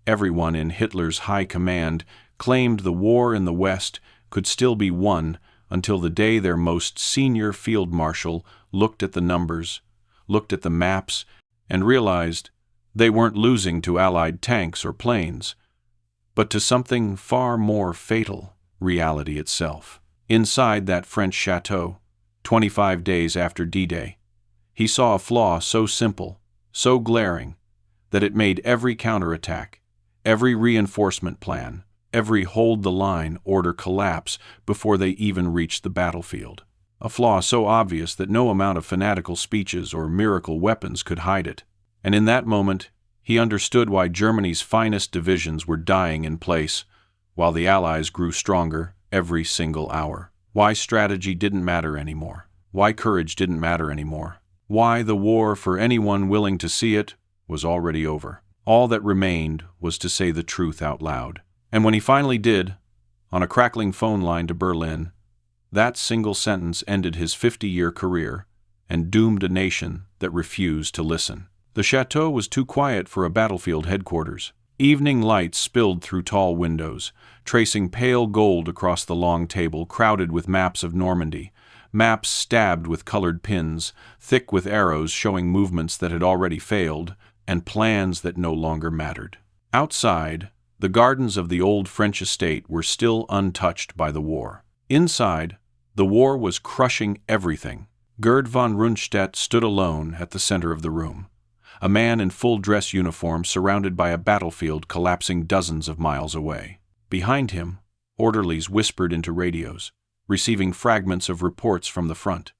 Everyone in Hitler's high command claimed the war in the West could still be won until the day their most senior field marshal looked at the numbers, looked at the maps, and realized they weren't losing to Allied tanks or planes, but to something far more fatal, reality itself. Inside that French chateau, 25 days after D-Day, he saw a flaw so simple, so glaring, that it made every counterattack, every reinforcement plan, every hold-the-line order collapse before they even reached the battlefield. A flaw so obvious that no amount of fanatical speeches or miracle weapons could hide it. And in that moment, he understood why Germany's finest divisions were dying in place, while the Allies grew stronger every single hour. Why strategy didn't matter anymore. Why courage didn't matter anymore. Why the war, for anyone willing to see it, was already over. All that remained was to say the truth out loud. And when he finally did, on a crackling phone line to Berlin, that single sentence ended his 50-year career and doomed a nation that refused to listen. The chateau was too quiet for a battlefield headquarters. Evening lights spilled through tall windows, tracing pale gold across the long table crowded with maps of Normandy, maps stabbed with colored pins, thick with arrows showing movements that had already failed, and plans that no longer mattered. Outside, the gardens of the old French estate were still untouched by the war. Inside, the war was crushing everything. Gerd von Rundstedt stood alone at the center of the room, a man in full dress uniform surrounded by a battlefield collapsing dozens of miles away. Behind him, orderlies whispered into radios, receiving fragments of reports from the front.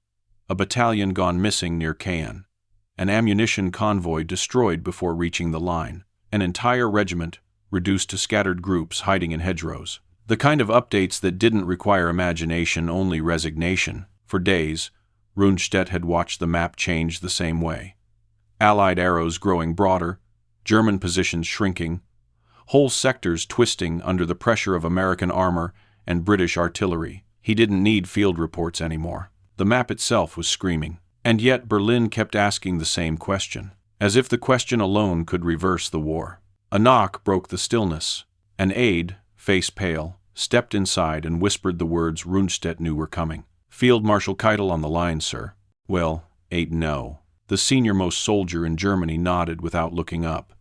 A battalion gone missing near Caen, an ammunition convoy destroyed before reaching the line, an entire regiment reduced to scattered groups hiding in hedgerows. The kind of updates that didn't require imagination, only resignation. For days, Rundstedt had watched the map change the same way. Allied arrows growing broader, German positions shrinking, whole sectors twisting under the pressure of American armor and British artillery. He didn't need field reports anymore. The map itself was screaming. And yet Berlin kept asking the same question, as if the question alone could reverse the war. A knock broke the stillness. An aide, face pale, stepped inside and whispered the words Rundstedt knew were coming. "Field Marshal Keitel on the line, sir." Well, no. The senior-most soldier in Germany nodded without looking up.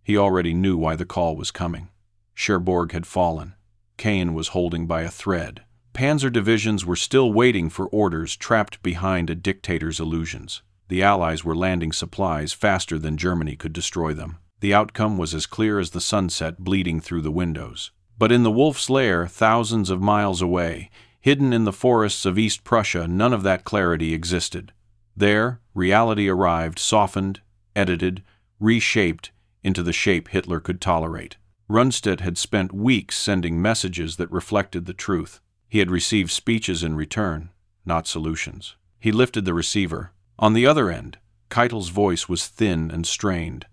He already knew why the call was coming. Cherbourg had fallen. Caen was holding by a thread. Panzer divisions were still waiting for orders, trapped behind a dictator's illusions. The Allies were landing supplies faster than Germany could destroy them. The outcome was as clear as the sunset bleeding through the windows. But in the Wolf's Lair, thousands of miles away, hidden in the forests of East Prussia, none of that clarity existed. There, reality arrived, softened, edited, reshaped into the shape Hitler could tolerate. Rundstedt had spent weeks sending messages that reflected the truth. He had received speeches in return, not solutions. He lifted the receiver. On the other end, Keitel's voice was thin and strained,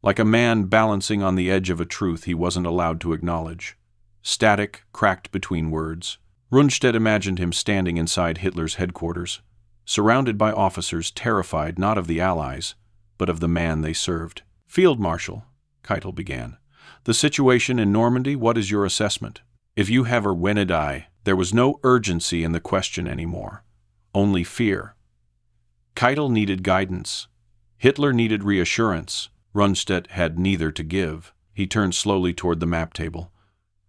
like a man balancing on the edge of a truth he wasn't allowed to acknowledge. Static, cracked between words. Rundstedt imagined him standing inside Hitler's headquarters, surrounded by officers terrified not of the Allies, but of the man they served. "Field Marshal," Keitel began, "the situation in Normandy, what is your assessment? If you have when it I." There was no urgency in the question anymore, only fear. Keitel needed guidance. Hitler needed reassurance. Rundstedt had neither to give. He turned slowly toward the map table.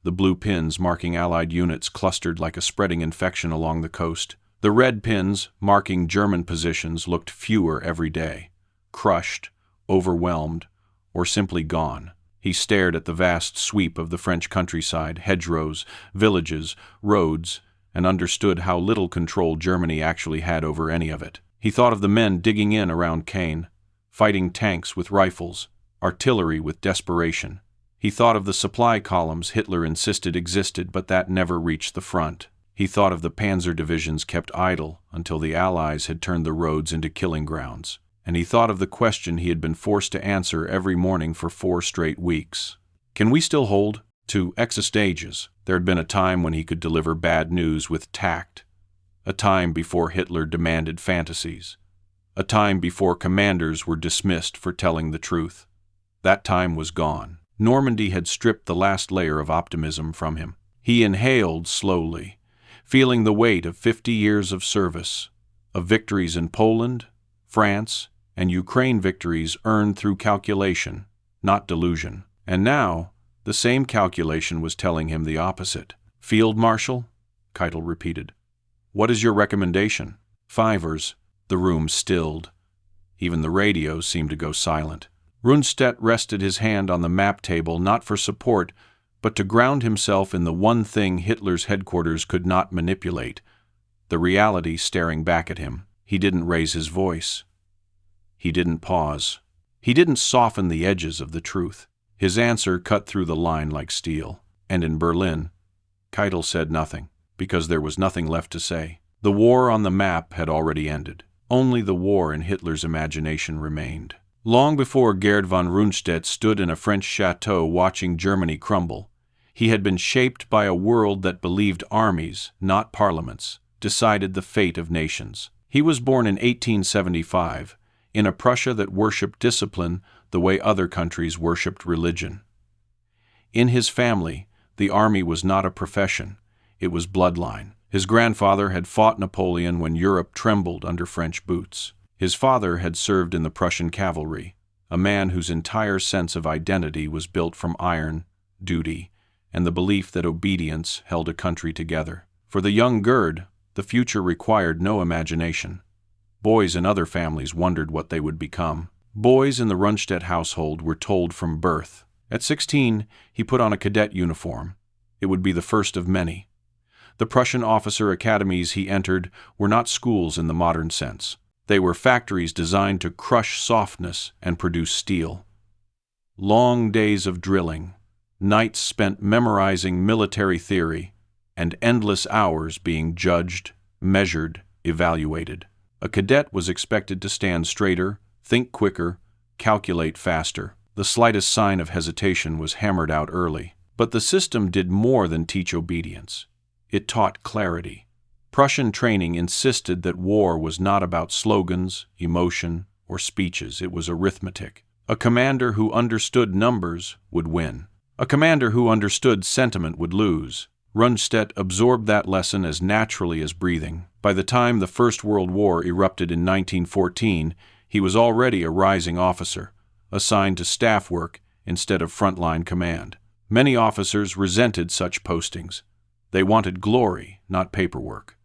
The blue pins marking Allied units clustered like a spreading infection along the coast. The red pins marking German positions looked fewer every day, crushed, overwhelmed, or simply gone. He stared at the vast sweep of the French countryside, hedgerows, villages, roads, and understood how little control Germany actually had over any of it. He thought of the men digging in around Caen, fighting tanks with rifles, artillery with desperation. He thought of the supply columns Hitler insisted existed but that never reached the front. He thought of the panzer divisions kept idle until the Allies had turned the roads into killing grounds. And he thought of the question he had been forced to answer every morning for 4 straight weeks. Can we still hold? To exist ages, there had been a time when he could deliver bad news with tact, a time before Hitler demanded fantasies, a time before commanders were dismissed for telling the truth. That time was gone. Normandy had stripped the last layer of optimism from him. He inhaled slowly, feeling the weight of 50 years of service, of victories in Poland, France, and Ukraine, victories earned through calculation, not delusion. And now, the same calculation was telling him the opposite. "Field Marshal?" Keitel repeated. "What is your recommendation?" "Fivers." The room stilled. Even the radios seemed to go silent. Rundstedt rested his hand on the map table not for support, but to ground himself in the one thing Hitler's headquarters could not manipulate, the reality staring back at him. He didn't raise his voice. He didn't pause. He didn't soften the edges of the truth. His answer cut through the line like steel. And in Berlin, Keitel said nothing, because there was nothing left to say. The war on the map had already ended. Only the war in Hitler's imagination remained. Long before Gerd von Rundstedt stood in a French chateau watching Germany crumble, he had been shaped by a world that believed armies, not parliaments, decided the fate of nations. He was born in 1875, in a Prussia that worshipped discipline the way other countries worshipped religion. In his family, the army was not a profession, it was bloodline. His grandfather had fought Napoleon when Europe trembled under French boots. His father had served in the Prussian cavalry, a man whose entire sense of identity was built from iron, duty, and the belief that obedience held a country together. For the young Gerd, the future required no imagination. Boys in other families wondered what they would become. Boys in the Rundstedt household were told from birth. At 16, he put on a cadet uniform. It would be the first of many. The Prussian officer academies he entered were not schools in the modern sense. They were factories designed to crush softness and produce steel. Long days of drilling, nights spent memorizing military theory, and endless hours being judged, measured, evaluated. A cadet was expected to stand straighter, think quicker, calculate faster. The slightest sign of hesitation was hammered out early. But the system did more than teach obedience. It taught clarity. Prussian training insisted that war was not about slogans, emotion, or speeches. It was arithmetic. A commander who understood numbers would win. A commander who understood sentiment would lose. Rundstedt absorbed that lesson as naturally as breathing. By the time the First World War erupted in 1914, he was already a rising officer, assigned to staff work instead of frontline command. Many officers resented such postings. They wanted glory, not paperwork.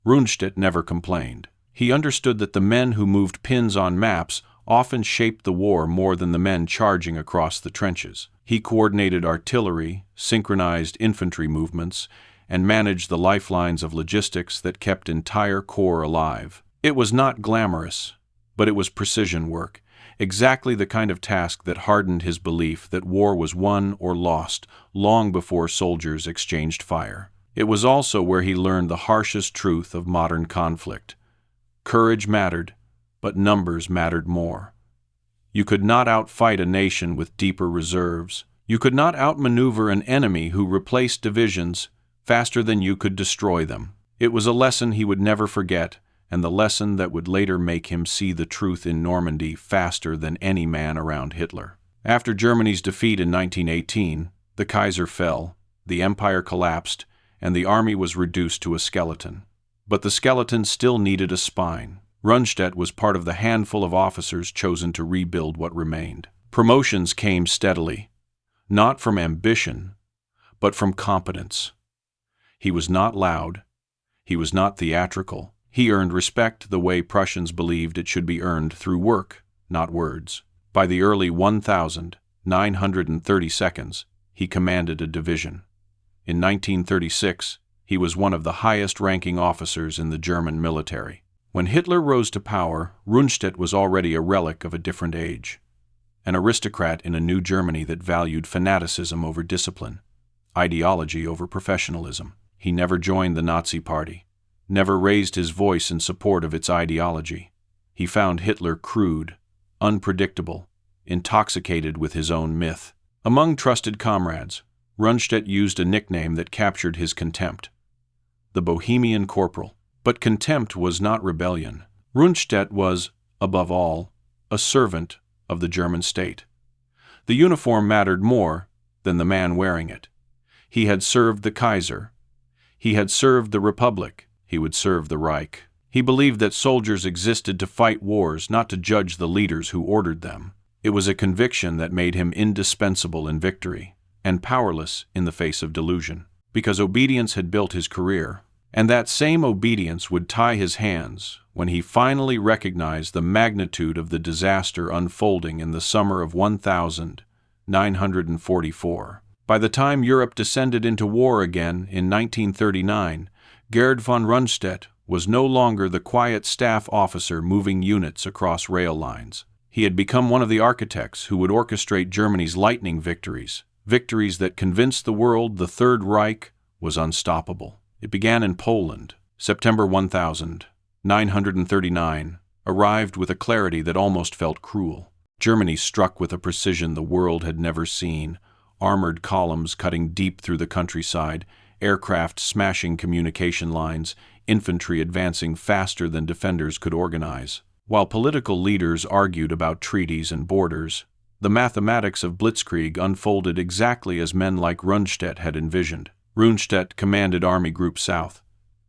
Rundstedt never complained. He understood that the men who moved pins on maps often shaped the war more than the men charging across the trenches. He coordinated artillery, synchronized infantry movements, and managed the lifelines of logistics that kept entire corps alive. It was not glamorous, but it was precision work, exactly the kind of task that hardened his belief that war was won or lost long before soldiers exchanged fire. It was also where he learned the harshest truth of modern conflict. Courage mattered, but numbers mattered more. You could not outfight a nation with deeper reserves. You could not outmaneuver an enemy who replaced divisions faster than you could destroy them. It was a lesson he would never forget, and the lesson that would later make him see the truth in Normandy faster than any man around Hitler. After Germany's defeat in 1918, the Kaiser fell, the empire collapsed, and the army was reduced to a skeleton. But the skeleton still needed a spine. Rundstedt was part of the handful of officers chosen to rebuild what remained. Promotions came steadily, not from ambition, but from competence. He was not loud. He was not theatrical. He earned respect the way Prussians believed it should be earned, through work, not words. By the early 1932nd, he commanded a division. In 1936, he was one of the highest-ranking officers in the German military. When Hitler rose to power, Rundstedt was already a relic of a different age, an aristocrat in a new Germany that valued fanaticism over discipline, ideology over professionalism. He never joined the Nazi Party, never raised his voice in support of its ideology. He found Hitler crude, unpredictable, intoxicated with his own myth. Among trusted comrades, Rundstedt used a nickname that captured his contempt: the Bohemian Corporal. But contempt was not rebellion. Rundstedt was, above all, a servant of the German state. The uniform mattered more than the man wearing it. He had served the Kaiser. He had served the Republic. He would serve the Reich. He believed that soldiers existed to fight wars, not to judge the leaders who ordered them. It was a conviction that made him indispensable in victory and powerless in the face of delusion, because obedience had built his career, and that same obedience would tie his hands when he finally recognized the magnitude of the disaster unfolding in the summer of 1944. By the time Europe descended into war again in 1939, Gerd von Rundstedt was no longer the quiet staff officer moving units across rail lines. He had become one of the architects who would orchestrate Germany's lightning victories, victories that convinced the world the Third Reich was unstoppable. It began in Poland. September 1939 arrived with a clarity that almost felt cruel. Germany struck with a precision the world had never seen, armored columns cutting deep through the countryside, aircraft smashing communication lines, infantry advancing faster than defenders could organize. While political leaders argued about treaties and borders, the mathematics of blitzkrieg unfolded exactly as men like Rundstedt had envisioned. Rundstedt commanded Army Group South.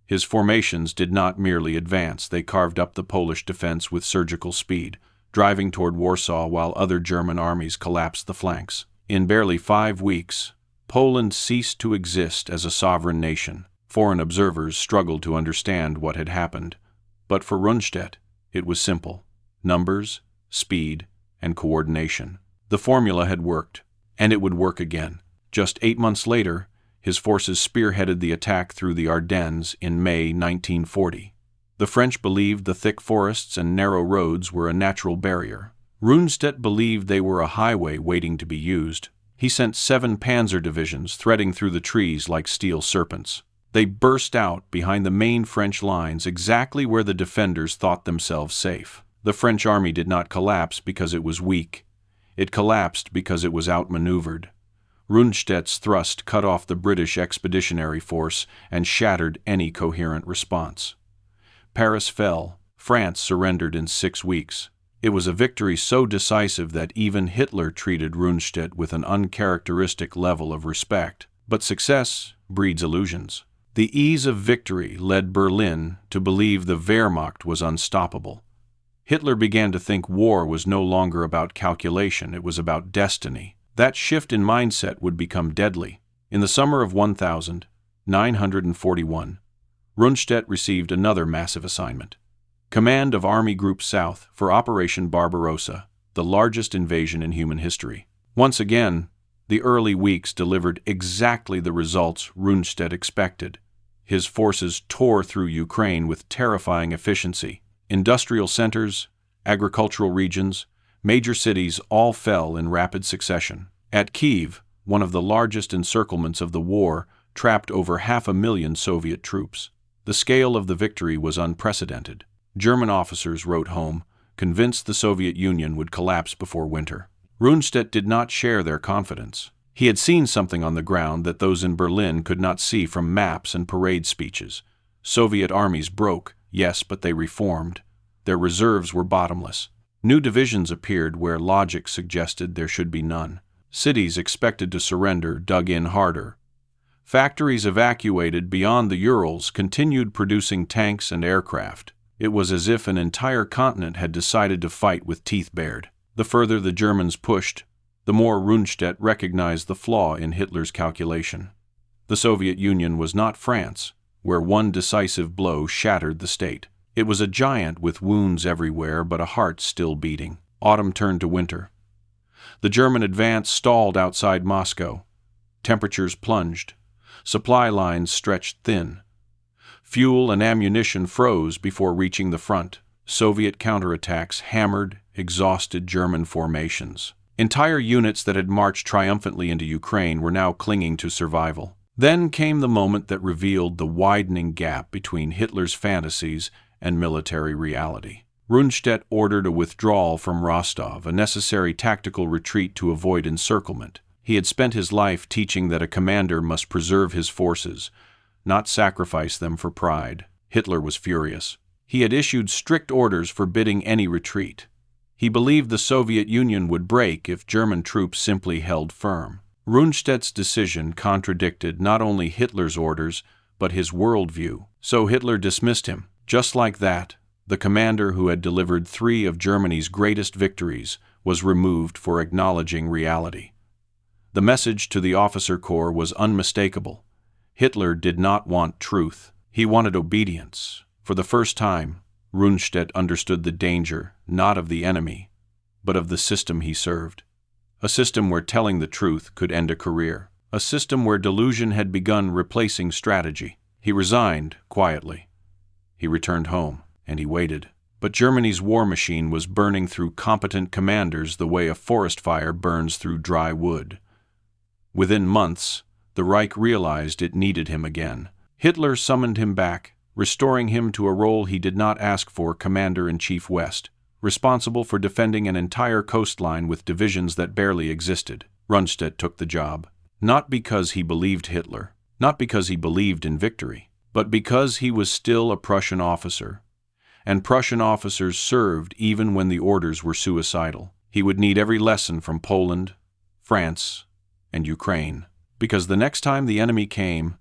His formations did not merely advance, they carved up the Polish defense with surgical speed, driving toward Warsaw while other German armies collapsed the flanks. In barely 5 weeks, Poland ceased to exist as a sovereign nation. Foreign observers struggled to understand what had happened, but for Rundstedt, it was simple: numbers, speed, and coordination. The formula had worked, and it would work again. Just 8 months later, his forces spearheaded the attack through the Ardennes in May 1940. The French believed the thick forests and narrow roads were a natural barrier. Rundstedt believed they were a highway waiting to be used. He sent 7 panzer divisions threading through the trees like steel serpents. They burst out behind the main French lines exactly where the defenders thought themselves safe. The French army did not collapse because it was weak. It collapsed because it was outmaneuvered. Rundstedt's thrust cut off the British Expeditionary Force and shattered any coherent response. Paris fell. France surrendered in 6 weeks. It was a victory so decisive that even Hitler treated Rundstedt with an uncharacteristic level of respect. But success breeds illusions. The ease of victory led Berlin to believe the Wehrmacht was unstoppable. Hitler began to think war was no longer about calculation, it was about destiny. That shift in mindset would become deadly. In the summer of 1941, Rundstedt received another massive assignment: command of Army Group South for Operation Barbarossa, the largest invasion in human history. Once again, the early weeks delivered exactly the results Rundstedt expected. His forces tore through Ukraine with terrifying efficiency. Industrial centers, agricultural regions, major cities all fell in rapid succession. At Kyiv, one of the largest encirclements of the war, trapped over 500,000 Soviet troops. The scale of the victory was unprecedented. German officers wrote home, convinced the Soviet Union would collapse before winter. Rundstedt did not share their confidence. He had seen something on the ground that those in Berlin could not see from maps and parade speeches. Soviet armies broke, yes, but they reformed. Their reserves were bottomless. New divisions appeared where logic suggested there should be none. Cities expected to surrender dug in harder. Factories evacuated beyond the Urals continued producing tanks and aircraft. It was as if an entire continent had decided to fight with teeth bared. The further the Germans pushed, the more Rundstedt recognized the flaw in Hitler's calculation. The Soviet Union was not France, where one decisive blow shattered the state. It was a giant with wounds everywhere but a heart still beating. Autumn turned to winter. The German advance stalled outside Moscow. Temperatures plunged. Supply lines stretched thin. Fuel and ammunition froze before reaching the front. Soviet counterattacks hammered, exhausted German formations. Entire units that had marched triumphantly into Ukraine were now clinging to survival. Then came the moment that revealed the widening gap between Hitler's fantasies and military reality. Rundstedt ordered a withdrawal from Rostov, a necessary tactical retreat to avoid encirclement. He had spent his life teaching that a commander must preserve his forces, not sacrifice them for pride. Hitler was furious. He had issued strict orders forbidding any retreat. He believed the Soviet Union would break if German troops simply held firm. Rundstedt's decision contradicted not only Hitler's orders, but his worldview. So Hitler dismissed him. Just like that, the commander who had delivered 3 of Germany's greatest victories was removed for acknowledging reality. The message to the officer corps was unmistakable. Hitler did not want truth. He wanted obedience. For the first time, Rundstedt understood the danger, not of the enemy, but of the system he served. A system where telling the truth could end a career. A system where delusion had begun replacing strategy. He resigned, quietly. He returned home, and he waited. But Germany's war machine was burning through competent commanders the way a forest fire burns through dry wood. Within months, the Reich realized it needed him again. Hitler summoned him back, restoring him to a role he did not ask for, Commander-in-Chief West, responsible for defending an entire coastline with divisions that barely existed. Rundstedt took the job, not because he believed Hitler, not because he believed in victory, but because he was still a Prussian officer, and Prussian officers served even when the orders were suicidal. He would need every lesson from Poland, France, and Ukraine, because the next time the enemy came,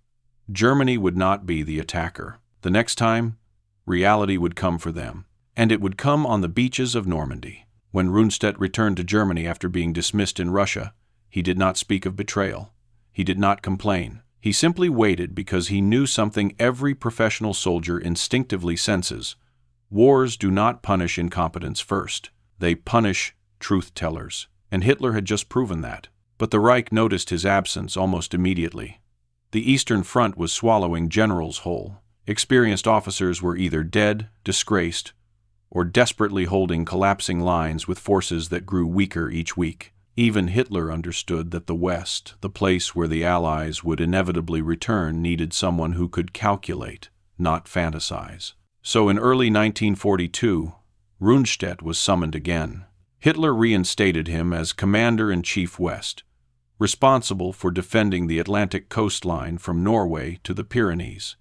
Germany would not be the attacker. The next time, reality would come for them, and it would come on the beaches of Normandy. When Rundstedt returned to Germany after being dismissed in Russia, he did not speak of betrayal. He did not complain. He simply waited because he knew something every professional soldier instinctively senses. Wars do not punish incompetence first. They punish truth-tellers. And Hitler had just proven that. But the Reich noticed his absence almost immediately. The Eastern Front was swallowing generals whole. Experienced officers were either dead, disgraced, or desperately holding collapsing lines with forces that grew weaker each week. Even Hitler understood that the West, the place where the Allies would inevitably return, needed someone who could calculate, not fantasize. So in early 1942, Rundstedt was summoned again. Hitler reinstated him as Commander-in-Chief West, responsible for defending the Atlantic coastline from Norway to the Pyrenees.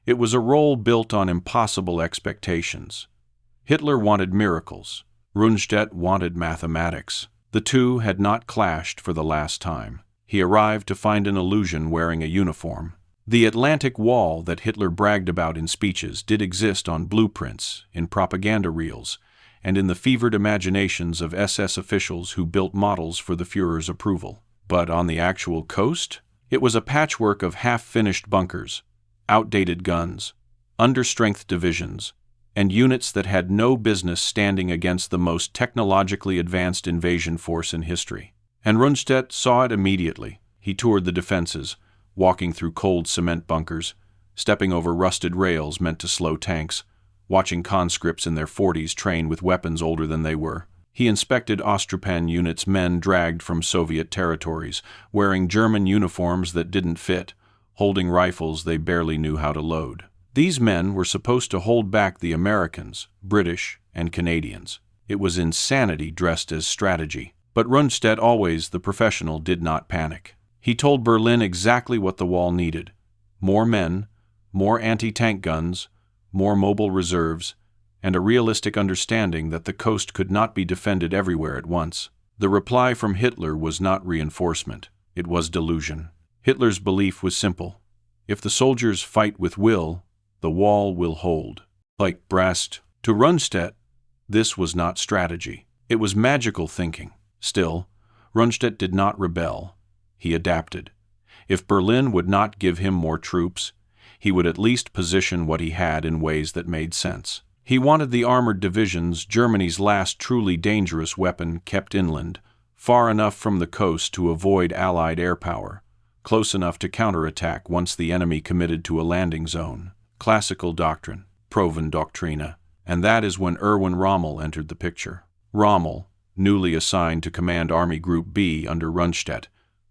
It was a role built on impossible expectations. Hitler wanted miracles. Rundstedt wanted mathematics. The two had not clashed for the last time. He arrived to find an illusion wearing a uniform. The Atlantic Wall that Hitler bragged about in speeches did exist on blueprints, in propaganda reels, and in the fevered imaginations of SS officials who built models for the Führer's approval. But on the actual coast, it was a patchwork of half-finished bunkers, outdated guns, understrength divisions, and units that had no business standing against the most technologically advanced invasion force in history. And Rundstedt saw it immediately. He toured the defenses, walking through cold cement bunkers, stepping over rusted rails meant to slow tanks, watching conscripts in their 40s train with weapons older than they were. He inspected Ostrupan units, men dragged from Soviet territories, wearing German uniforms that didn't fit, holding rifles they barely knew how to load. These men were supposed to hold back the Americans, British, and Canadians. It was insanity dressed as strategy. But Rundstedt, always the professional, did not panic. He told Berlin exactly what the wall needed: more men, more anti-tank guns, more mobile reserves, and a realistic understanding that the coast could not be defended everywhere at once. The reply from Hitler was not reinforcement. It was delusion. Hitler's belief was simple. If the soldiers fight with will, the wall will hold. Like Brest. To Rundstedt, this was not strategy. It was magical thinking. Still, Rundstedt did not rebel. He adapted. If Berlin would not give him more troops, he would at least position what he had in ways that made sense. He wanted the armored divisions, Germany's last truly dangerous weapon, kept inland, far enough from the coast to avoid Allied air power, close enough to counterattack once the enemy committed to a landing zone. Classical doctrine, proven doctrina, and that is when Erwin Rommel entered the picture. Rommel, newly assigned to command Army Group B under Rundstedt,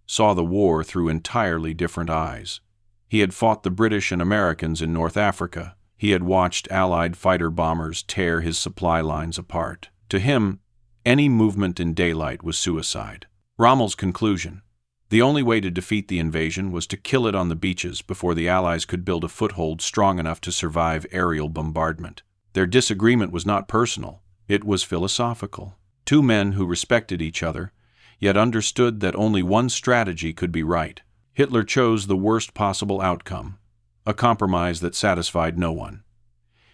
saw the war through entirely different eyes. He had fought the British and Americans in North Africa. He had watched Allied fighter bombers tear his supply lines apart. To him, any movement in daylight was suicide. Rommel's conclusion: the only way to defeat the invasion was to kill it on the beaches before the Allies could build a foothold strong enough to survive aerial bombardment. Their disagreement was not personal. It was philosophical. Two men who respected each other, yet understood that only one strategy could be right. Hitler chose the worst possible outcome, a compromise that satisfied no one.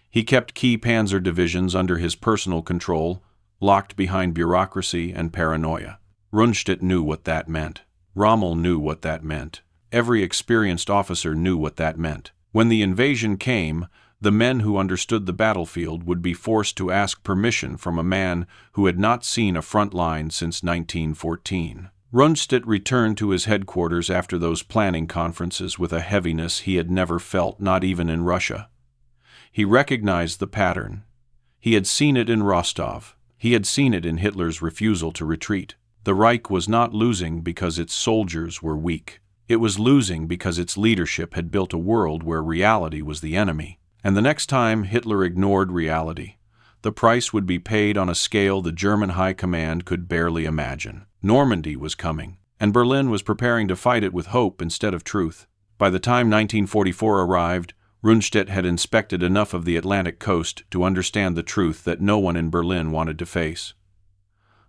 He kept key panzer divisions under his personal control, locked behind bureaucracy and paranoia. Rundstedt knew what that meant. Rommel knew what that meant. Every experienced officer knew what that meant. When the invasion came, the men who understood the battlefield would be forced to ask permission from a man who had not seen a front line since 1914. Rundstedt returned to his headquarters after those planning conferences with a heaviness he had never felt, not even in Russia. He recognized the pattern. He had seen it in Rostov. He had seen it in Hitler's refusal to retreat. The Reich was not losing because its soldiers were weak. It was losing because its leadership had built a world where reality was the enemy. And the next time Hitler ignored reality, the price would be paid on a scale the German High Command could barely imagine. Normandy was coming, and Berlin was preparing to fight it with hope instead of truth. By the time 1944 arrived, Rundstedt had inspected enough of the Atlantic coast to understand the truth that no one in Berlin wanted to face.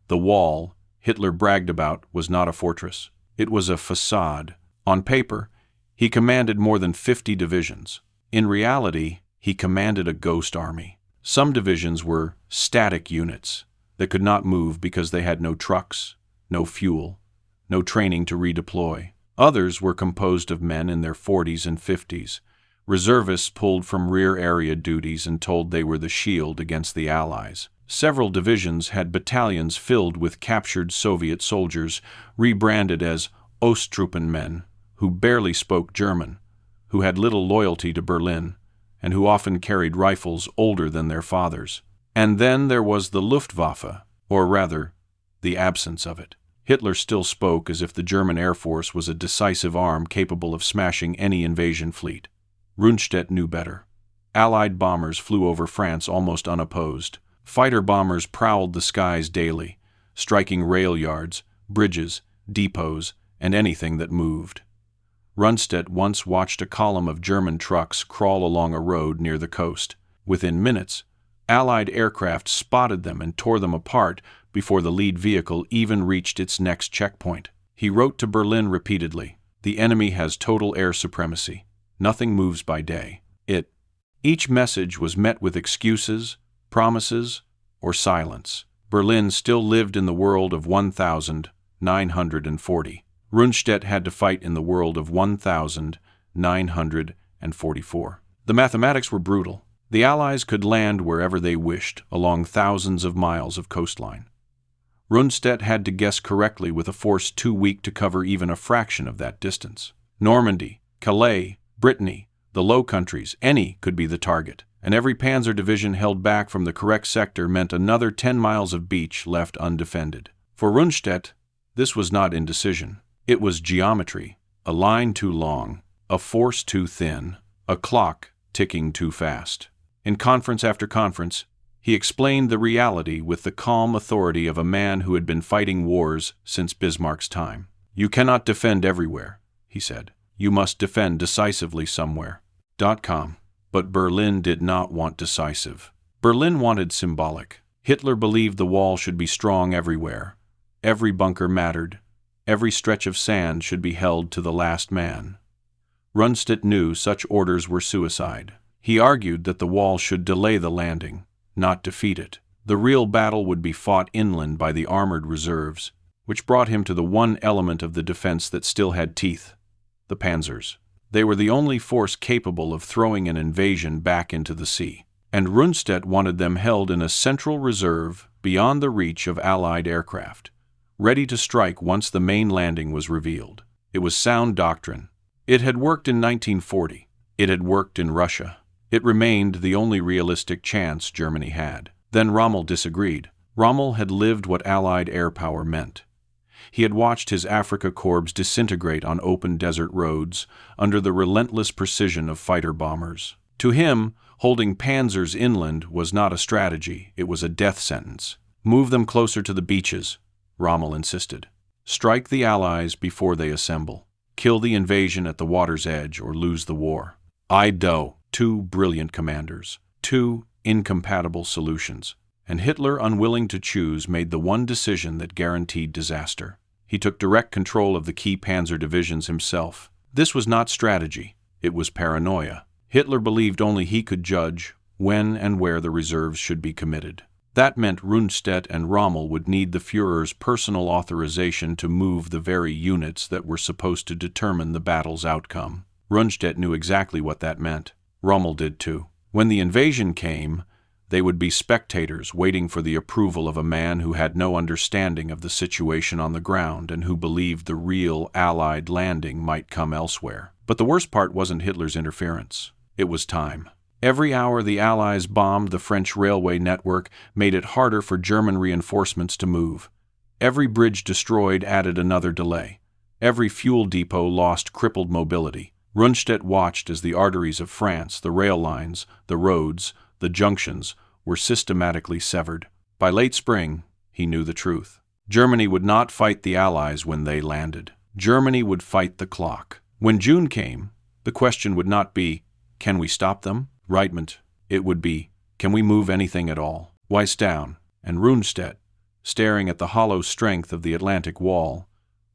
The wall Hitler bragged about was not a fortress. It was a facade. On paper, he commanded more than 50 divisions. In reality, he commanded a ghost army. Some divisions were static units that could not move because they had no trucks, no fuel, no training to redeploy. Others were composed of men in their 40s and 50s, reservists pulled from rear area duties and told they were the shield against the Allies. Several divisions had battalions filled with captured Soviet soldiers, rebranded as Osttruppen men, who barely spoke German, who had little loyalty to Berlin, and who often carried rifles older than their fathers. And then there was the Luftwaffe, or rather, the absence of it. Hitler still spoke as if the German Air Force was a decisive arm capable of smashing any invasion fleet. Rundstedt knew better. Allied bombers flew over France almost unopposed. Fighter bombers prowled the skies daily, striking rail yards, bridges, depots, and anything that moved. Rundstedt once watched a column of German trucks crawl along a road near the coast. Within minutes, Allied aircraft spotted them and tore them apart before the lead vehicle even reached its next checkpoint. He wrote to Berlin repeatedly, "The enemy has total air supremacy. Nothing moves by day." Each message was met with excuses, promises, or silence. Berlin still lived in the world of 1,940. Rundstedt had to fight in the world of 1,944. The mathematics were brutal. The Allies could land wherever they wished, along thousands of miles of coastline. Rundstedt had to guess correctly with a force too weak to cover even a fraction of that distance. Normandy, Calais, Brittany, the Low Countries, any could be the target, and every panzer division held back from the correct sector meant another 10 miles of beach left undefended. For Rundstedt, this was not indecision. It was geometry, a line too long, a force too thin, a clock ticking too fast. In conference after conference, he explained the reality with the calm authority of a man who had been fighting wars since Bismarck's time. "You cannot defend everywhere," he said. "You must defend decisively somewhere." But Berlin did not want decisive. Berlin wanted symbolic. Hitler believed the wall should be strong everywhere. Every bunker mattered. Every stretch of sand should be held to the last man. Rundstedt knew such orders were suicide. He argued that the wall should delay the landing, not defeat it. The real battle would be fought inland by the armored reserves, which brought him to the one element of the defense that still had teeth: the panzers. They were the only force capable of throwing an invasion back into the sea, and Rundstedt wanted them held in a central reserve beyond the reach of Allied aircraft, ready to strike once the main landing was revealed. It was sound doctrine. It had worked in 1940. It had worked in Russia. It remained the only realistic chance Germany had. Then Rommel disagreed. Rommel had lived what Allied air power meant. He had watched his Africa Corps disintegrate on open desert roads under the relentless precision of fighter bombers. To him, holding panzers inland was not a strategy, it was a death sentence. "Move them closer to the beaches," Rommel insisted. "Strike the Allies before they assemble. Kill the invasion at the water's edge or lose the war." Two brilliant commanders, two incompatible solutions, and Hitler, unwilling to choose, made the one decision that guaranteed disaster. He took direct control of the key panzer divisions himself. This was not strategy, it was paranoia. Hitler believed only he could judge when and where the reserves should be committed. That meant Rundstedt and Rommel would need the Führer's personal authorization to move the very units that were supposed to determine the battle's outcome. Rundstedt knew exactly what that meant. Rommel did too. When the invasion came, they would be spectators waiting for the approval of a man who had no understanding of the situation on the ground and who believed the real Allied landing might come elsewhere. But the worst part wasn't Hitler's interference. It was time. Every hour the Allies bombed the French railway network made it harder for German reinforcements to move. Every bridge destroyed added another delay. Every fuel depot lost crippled mobility. Rundstedt watched as the arteries of France, the rail lines, the roads, the junctions, were systematically severed. By late spring, he knew the truth. Germany would not fight the Allies when they landed. Germany would fight the clock. When June came, the question would not be, can we stop them? Regiment. It would be, can we move anything at all? Weiss down, and Rundstedt, staring at the hollow strength of the Atlantic Wall,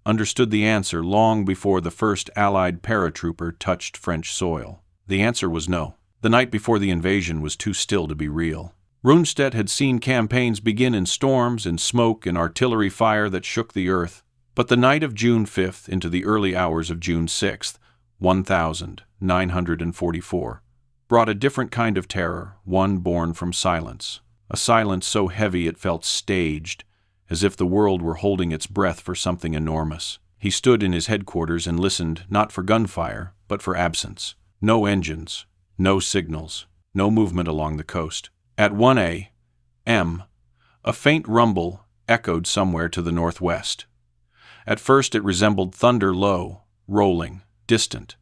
understood the answer long before the first Allied paratrooper touched French soil. The answer was no. The night before the invasion was too still to be real. Rundstedt had seen campaigns begin in storms, in smoke, in artillery fire that shook the earth. But the night of June 5th into the early hours of June 6th, 1944, brought a different kind of terror, one born from silence. A silence so heavy it felt staged, as if the world were holding its breath for something enormous. He stood in his headquarters and listened not for gunfire, but for absence. No engines, no signals, no movement along the coast. At 1 a.m., a faint rumble echoed somewhere to the northwest. At first it resembled thunder, low, rolling, distant.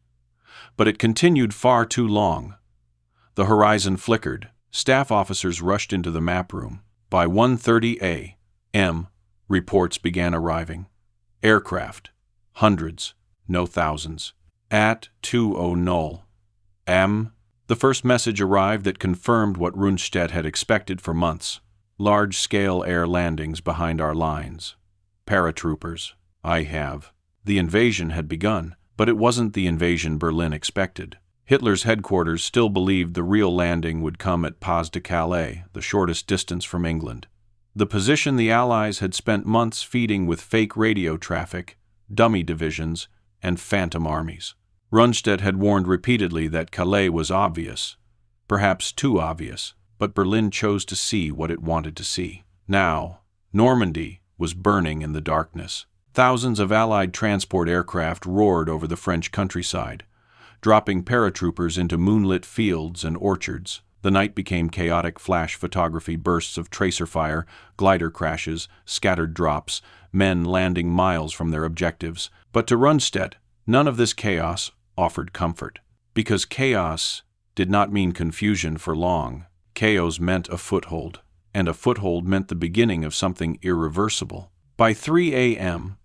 But it continued far too long. The horizon flickered. Staff officers rushed into the map room. By 1:30 a.m., reports began arriving. Aircraft. Hundreds, no thousands. At 2:00 am, the first message arrived that confirmed what Rundstedt had expected for months. Large-scale air landings behind our lines. Paratroopers. I have. The invasion had begun, but it wasn't the invasion Berlin expected. Hitler's headquarters still believed the real landing would come at Pas de Calais, the shortest distance from England. The position the Allies had spent months feeding with fake radio traffic, dummy divisions, and phantom armies. Rundstedt had warned repeatedly that Calais was obvious, perhaps too obvious, but Berlin chose to see what it wanted to see. Now, Normandy was burning in the darkness. Thousands of Allied transport aircraft roared over the French countryside, dropping paratroopers into moonlit fields and orchards. The night became chaotic flash photography, bursts of tracer fire, glider crashes, scattered drops, men landing miles from their objectives. But to Rundstedt, none of this chaos offered comfort. Because chaos did not mean confusion for long. Chaos meant a foothold, and a foothold meant the beginning of something irreversible. By 3 a.m.,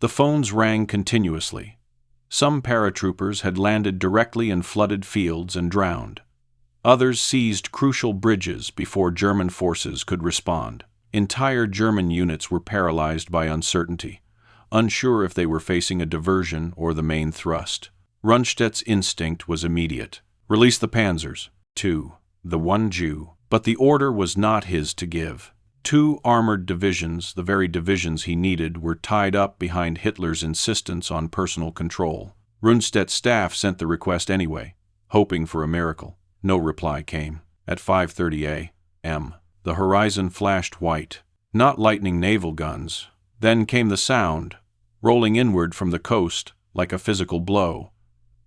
the phones rang continuously. Some paratroopers had landed directly in flooded fields and drowned. Others seized crucial bridges before German forces could respond. Entire German units were paralyzed by uncertainty, unsure if they were facing a diversion or the main thrust. Rundstedt's instinct was immediate. Release the panzers. 2. The one Jew. But the order was not his to give. 2 armored divisions, the very divisions he needed, were tied up behind Hitler's insistence on personal control. Rundstedt's staff sent the request anyway, hoping for a miracle. No reply came. At 5:30 a.m., the horizon flashed white. Not lightning naval guns. Then came the sound, rolling inward from the coast like a physical blow.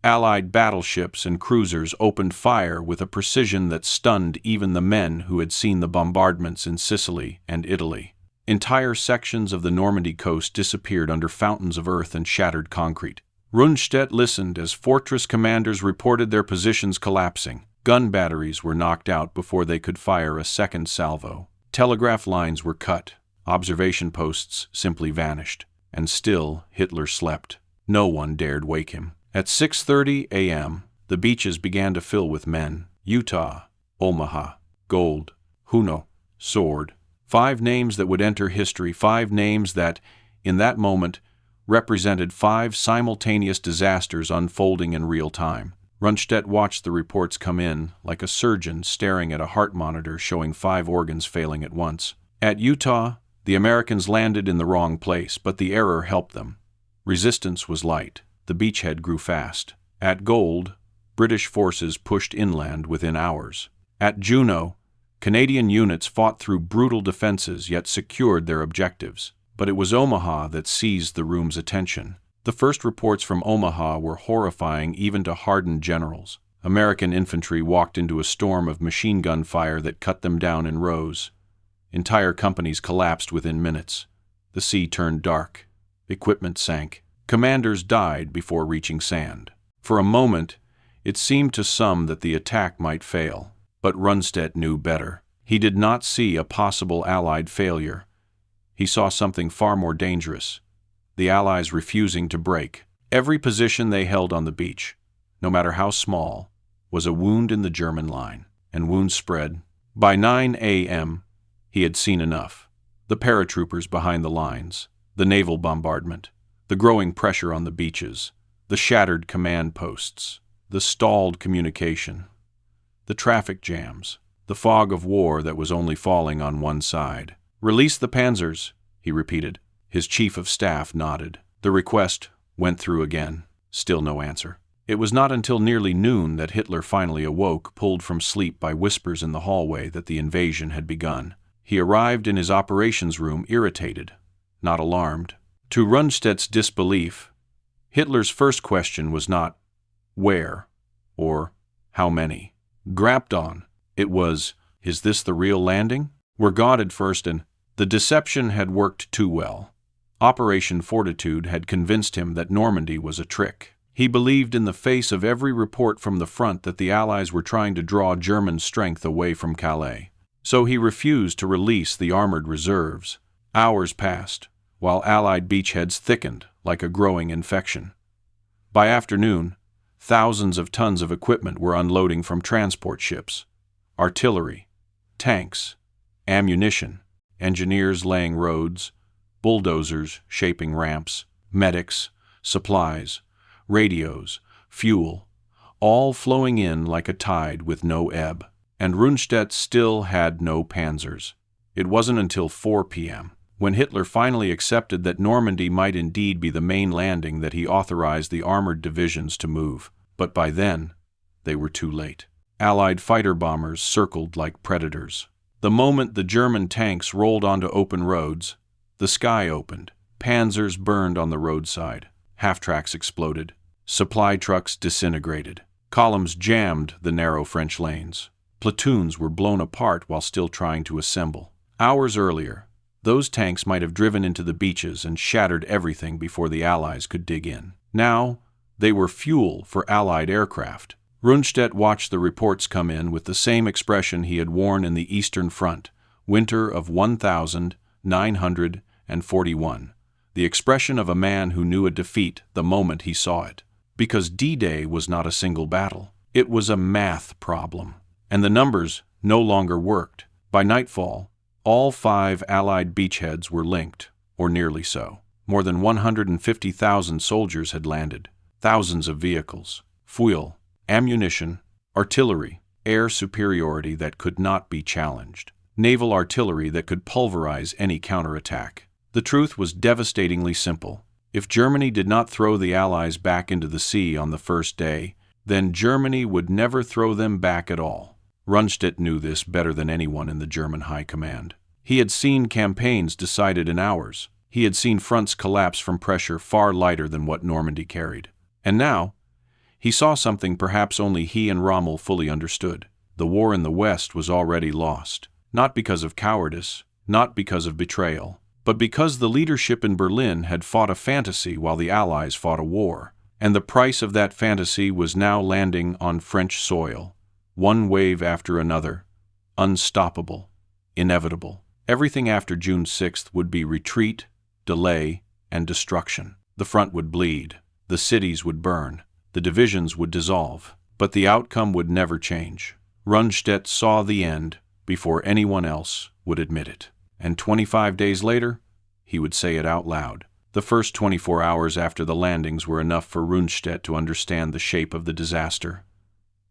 Allied battleships and cruisers opened fire with a precision that stunned even the men who had seen the bombardments in Sicily and Italy. Entire sections of the Normandy coast disappeared under fountains of earth and shattered concrete. Rundstedt listened as fortress commanders reported their positions collapsing. Gun batteries were knocked out before they could fire a second salvo. Telegraph lines were cut. Observation posts simply vanished. And still Hitler slept. No one dared wake him. At 6:30 a.m., the beaches began to fill with men. Utah, Omaha, Gold, Juneau, sword. 5 names that would enter history, 5 names that, in that moment, represented 5 simultaneous disasters unfolding in real time. Rundstedt watched the reports come in, like a surgeon staring at a heart monitor showing 5 organs failing at once. At Utah, the Americans landed in the wrong place, but the error helped them. Resistance was light. The beachhead grew fast. At Gold, British forces pushed inland within hours. At Juneau, Canadian units fought through brutal defenses yet secured their objectives. But it was Omaha that seized the room's attention. The first reports from Omaha were horrifying even to hardened generals. American infantry walked into a storm of machine gun fire that cut them down in rows. Entire companies collapsed within minutes. The sea turned dark. Equipment sank. Commanders died before reaching sand. For a moment, it seemed to some that the attack might fail. But Rundstedt knew better. He did not see a possible Allied failure. He saw something far more dangerous. The Allies refusing to break. Every position they held on the beach, no matter how small, was a wound in the German line, and wounds spread. By 9 a.m., he had seen enough. The paratroopers behind the lines, the naval bombardment, the growing pressure on the beaches, the shattered command posts, the stalled communication, the traffic jams, the fog of war that was only falling on one side. "Release the panzers," he repeated. His chief of staff nodded. The request went through again. Still no answer. It was not until nearly noon that Hitler finally awoke, pulled from sleep by whispers in the hallway that the invasion had begun. He arrived in his operations room irritated, not alarmed. To Rundstedt's disbelief, Hitler's first question was not where or how many. Grapped on, it was, is this the real landing? We're God at first, and the deception had worked too well. Operation Fortitude had convinced him that Normandy was a trick. He believed in the face of every report from the front that the Allies were trying to draw German strength away from Calais. So he refused to release the armored reserves. Hours passed, while Allied beachheads thickened like a growing infection. By afternoon, thousands of tons of equipment were unloading from transport ships. Artillery, tanks, ammunition, engineers laying roads, bulldozers shaping ramps, medics, supplies, radios, fuel, all flowing in like a tide with no ebb. And Rundstedt still had no panzers. It wasn't until 4 p.m., when Hitler finally accepted that Normandy might indeed be the main landing, that he authorized the armored divisions to move. But by then, they were too late. Allied fighter bombers circled like predators. The moment the German tanks rolled onto open roads, the sky opened. Panzers burned on the roadside. Half-tracks exploded. Supply trucks disintegrated. Columns jammed the narrow French lanes. Platoons were blown apart while still trying to assemble. Hours earlier, those tanks might have driven into the beaches and shattered everything before the Allies could dig in. Now, they were fuel for Allied aircraft. Rundstedt watched the reports come in with the same expression he had worn in the Eastern Front, winter of 1941, the expression of a man who knew a defeat the moment he saw it. Because D-Day was not a single battle. It was a math problem. And the numbers no longer worked. By nightfall, all 5 Allied beachheads were linked, or nearly so. More than 150,000 soldiers had landed. Thousands of vehicles, fuel, ammunition, artillery, air superiority that could not be challenged, naval artillery that could pulverize any counterattack. The truth was devastatingly simple. If Germany did not throw the Allies back into the sea on the first day, then Germany would never throw them back at all. Rundstedt knew this better than anyone in the German high command. He had seen campaigns decided in hours. He had seen fronts collapse from pressure far lighter than what Normandy carried. And now, he saw something perhaps only he and Rommel fully understood. The war in the West was already lost. Not because of cowardice, not because of betrayal, but because the leadership in Berlin had fought a fantasy while the Allies fought a war. And the price of that fantasy was now landing on French soil. One wave after another, unstoppable, inevitable. Everything after June 6th would be retreat, delay, and destruction. The front would bleed, the cities would burn, the divisions would dissolve, but the outcome would never change. Rundstedt saw the end before anyone else would admit it. And 25 days later, he would say it out loud. The first 24 hours after the landings were enough for Rundstedt to understand the shape of the disaster.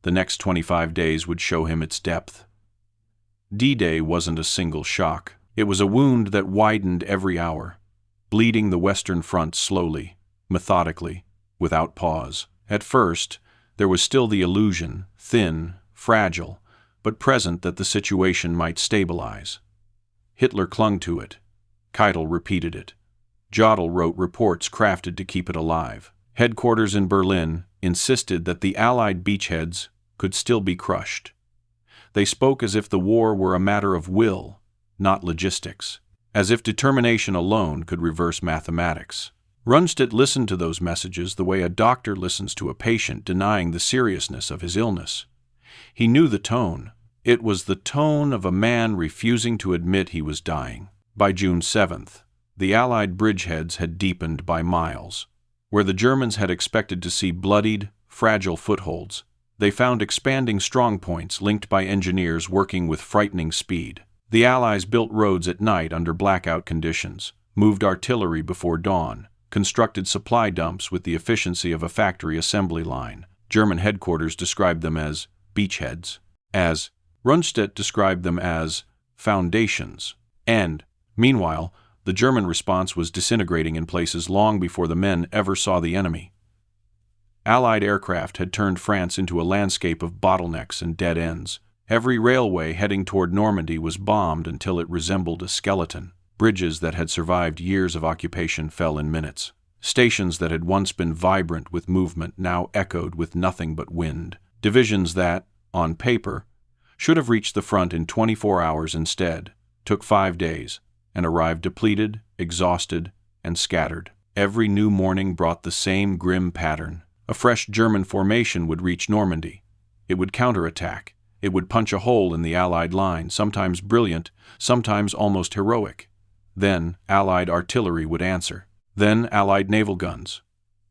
The next 25 days would show him its depth. D-Day wasn't a single shock. It was a wound that widened every hour, bleeding the Western Front slowly, methodically, without pause. At first, there was still the illusion, thin, fragile, but present, that the situation might stabilize. Hitler clung to it. Keitel repeated it. Jodl wrote reports crafted to keep it alive. Headquarters in Berlin insisted that the Allied beachheads could still be crushed. They spoke as if the war were a matter of will, not logistics, as if determination alone could reverse mathematics. Rundstedt listened to those messages the way a doctor listens to a patient denying the seriousness of his illness. He knew the tone. It was the tone of a man refusing to admit he was dying. By June 7th, the Allied bridgeheads had deepened by miles. Where the Germans had expected to see bloodied, fragile footholds, they found expanding strongpoints linked by engineers working with frightening speed. The Allies built roads at night under blackout conditions, moved artillery before dawn, constructed supply dumps with the efficiency of a factory assembly line. German headquarters described them as beachheads, as Rundstedt described them as foundations. And, meanwhile, the German response was disintegrating in places long before the men ever saw the enemy. Allied aircraft had turned France into a landscape of bottlenecks and dead ends. Every railway heading toward Normandy was bombed until it resembled a skeleton. Bridges that had survived years of occupation fell in minutes. Stations that had once been vibrant with movement now echoed with nothing but wind. Divisions that, on paper, should have reached the front in 24 hours instead, took 5 days, and arrived depleted, exhausted, and scattered. Every new morning brought the same grim pattern. A fresh German formation would reach Normandy. It would counterattack. It would punch a hole in the Allied line, sometimes brilliant, sometimes almost heroic. Then Allied artillery would answer. Then Allied naval guns.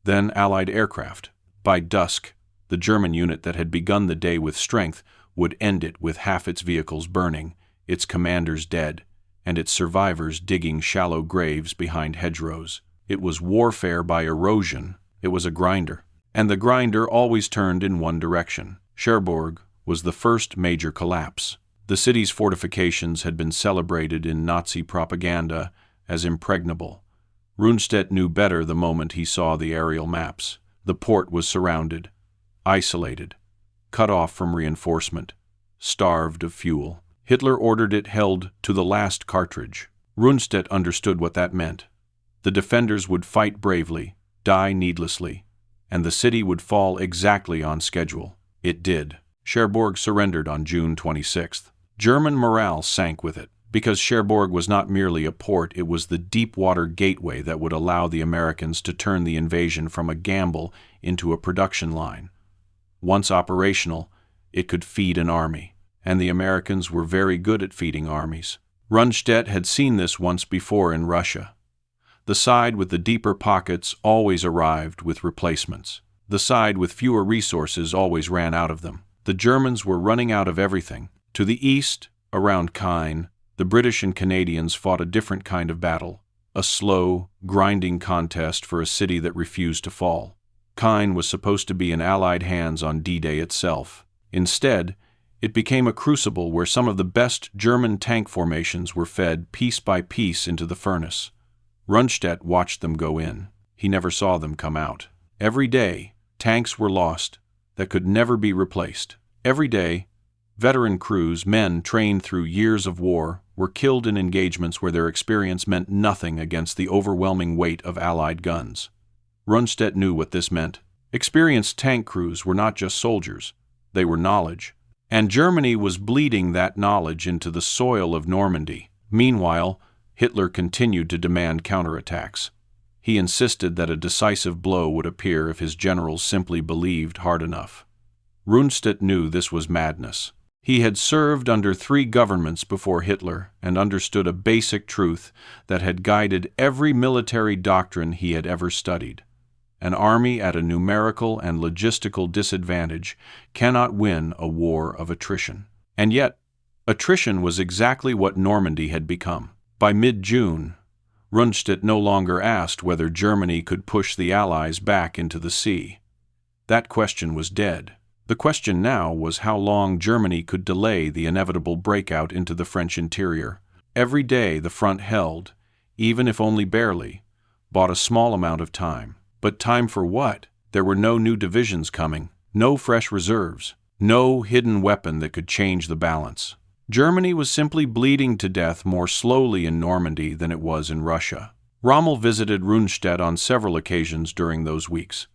Then Allied aircraft. By dusk, the German unit that had begun the day with strength would end it with half its vehicles burning, its commanders dead, and its survivors digging shallow graves behind hedgerows. It was warfare by erosion. It was a grinder. And the grinder always turned in one direction. Cherbourg was the first major collapse. The city's fortifications had been celebrated in Nazi propaganda as impregnable. Rundstedt knew better the moment he saw the aerial maps. The port was surrounded, isolated, cut off from reinforcement, starved of fuel. Hitler ordered it held to the last cartridge. Rundstedt understood what that meant. The defenders would fight bravely, die needlessly, and the city would fall exactly on schedule. It did. Cherbourg surrendered on June 26th. German morale sank with it. Because Cherbourg was not merely a port, it was the deep-water gateway that would allow the Americans to turn the invasion from a gamble into a production line. Once operational, it could feed an army, and the Americans were very good at feeding armies. Rundstedt had seen this once before in Russia. The side with the deeper pockets always arrived with replacements. The side with fewer resources always ran out of them. The Germans were running out of everything. To the east, around Caen, the British and Canadians fought a different kind of battle, a slow, grinding contest for a city that refused to fall. Caen was supposed to be in Allied hands on D-Day itself. Instead, it became a crucible where some of the best German tank formations were fed piece by piece into the furnace. Rundstedt watched them go in. He never saw them come out. Every day, tanks were lost that could never be replaced. Every day, veteran crews, men trained through years of war, were killed in engagements where their experience meant nothing against the overwhelming weight of Allied guns. Rundstedt knew what this meant. Experienced tank crews were not just soldiers, they were knowledge. And Germany was bleeding that knowledge into the soil of Normandy. Meanwhile, Hitler continued to demand counterattacks. He insisted that a decisive blow would appear if his generals simply believed hard enough. Rundstedt knew this was madness. He had served under 3 governments before Hitler and understood a basic truth that had guided every military doctrine he had ever studied. An army at a numerical and logistical disadvantage cannot win a war of attrition. And yet, Attrition was exactly what Normandy had become. By mid-June, Rundstedt no longer asked whether Germany could push the Allies back into the sea. That question was dead. The question now was how long Germany could delay the inevitable breakout into the French interior. Every day the front held, even if only barely, bought a small amount of time. But time for what? There were no new divisions coming, no fresh reserves, no hidden weapon that could change the balance. Germany was simply bleeding to death more slowly in Normandy than it was in Russia. Rommel visited Rundstedt on several occasions during those weeks.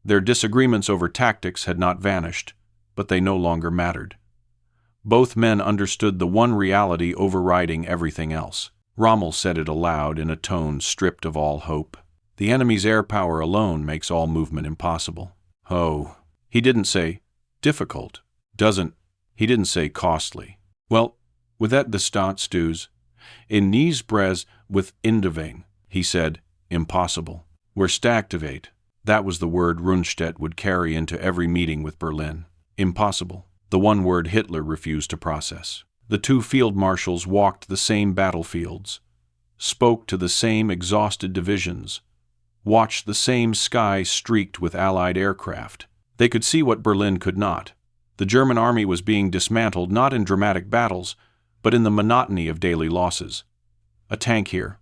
Their disagreements over tactics had not vanished, but they no longer mattered. Both men understood the one reality overriding everything else. Rommel said it aloud in a tone stripped of all hope. The enemy's air power alone makes all movement impossible. Oh, he didn't say difficult. He didn't say costly. Well, with that distant stews, in Nies Brez with Indeving, he said, impossible. We're stacktivate. That was the word Rundstedt would carry into every meeting with Berlin. Impossible. The one word Hitler refused to process. The two field marshals walked the same battlefields, spoke to the same exhausted divisions, watched the same sky streaked with Allied aircraft. They could see what Berlin could not. The German army was being dismantled not in dramatic battles, but in the monotony of daily losses. A tank here,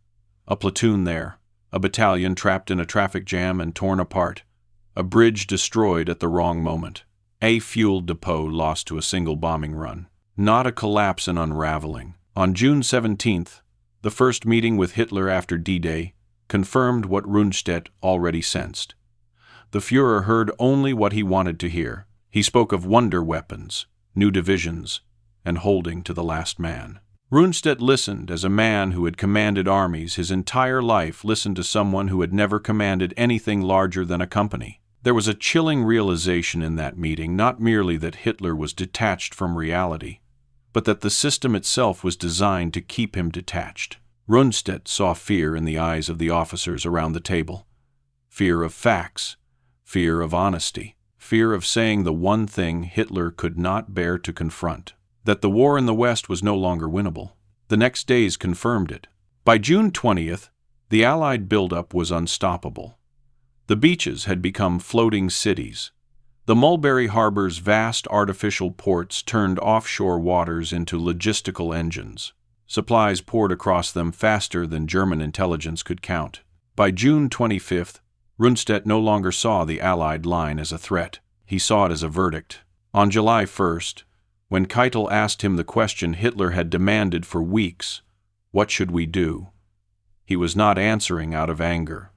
a platoon there, a battalion trapped in a traffic jam and torn apart, a bridge destroyed at the wrong moment, a fuel depot lost to a single bombing run. Not a collapse and unraveling. On June 17th, the first meeting with Hitler after D-Day confirmed what Rundstedt already sensed. The Führer heard only what he wanted to hear. He spoke of wonder weapons, new divisions, and holding to the last man. Rundstedt listened as a man who had commanded armies his entire life listened to someone who had never commanded anything larger than a company. There was a chilling realization in that meeting, not merely that Hitler was detached from reality, but that the system itself was designed to keep him detached. Rundstedt saw fear in the eyes of the officers around the table. Fear of facts, fear of honesty, fear of saying the one thing Hitler could not bear to confront, that the war in the West was no longer winnable. The next days confirmed it. By June 20th, the Allied buildup was unstoppable. The beaches had become floating cities. The Mulberry Harbor's vast artificial ports turned offshore waters into logistical engines. Supplies poured across them faster than German intelligence could count. By June 25th, Rundstedt no longer saw the Allied line as a threat. He saw it as a verdict. On July 1st, when Keitel asked him the question Hitler had demanded for weeks, "What should we do?" he was not answering out of anger,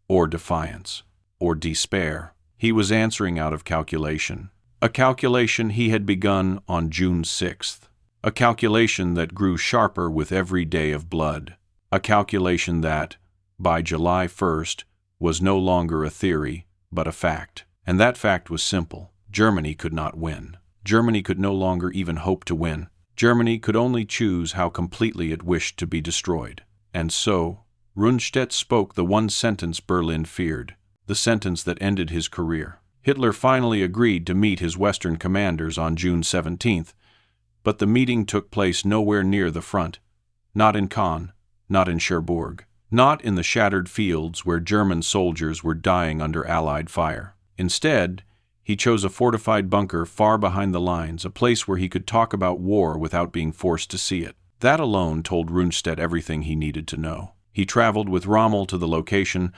or defiance, or despair. He was answering out of calculation. A calculation he had begun on June 6th. A calculation that grew sharper with every day of blood. A calculation that, by July 1st, was no longer a theory, but a fact. And that fact was simple. Germany could not win. Germany could no longer even hope to win. Germany could only choose how completely it wished to be destroyed. And so, Rundstedt spoke the one sentence Berlin feared, the sentence that ended his career. Hitler finally agreed to meet his Western commanders on June 17th, but the meeting took place nowhere near the front, not in Caen, not in Cherbourg, not in the shattered fields where German soldiers were dying under Allied fire. Instead, he chose a fortified bunker far behind the lines, a place where he could talk about war without being forced to see it. That alone told Rundstedt everything he needed to know. He traveled with Rommel to the location,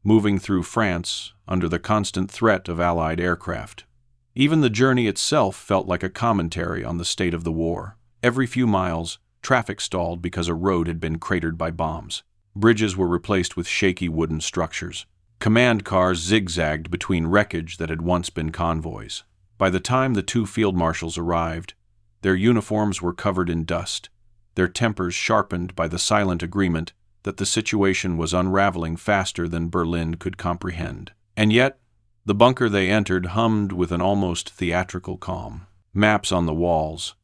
moving through France under the constant threat of Allied aircraft. Even the journey itself felt like a commentary on the state of the war. Every few miles, traffic stalled because a road had been cratered by bombs. Bridges were replaced with shaky wooden structures. Command cars zigzagged between wreckage that had once been convoys. By the time the two field marshals arrived, their uniforms were covered in dust, their tempers sharpened by the silent agreement that the situation was unraveling faster than Berlin could comprehend. And yet, the bunker they entered hummed with an almost theatrical calm. Maps on the walls,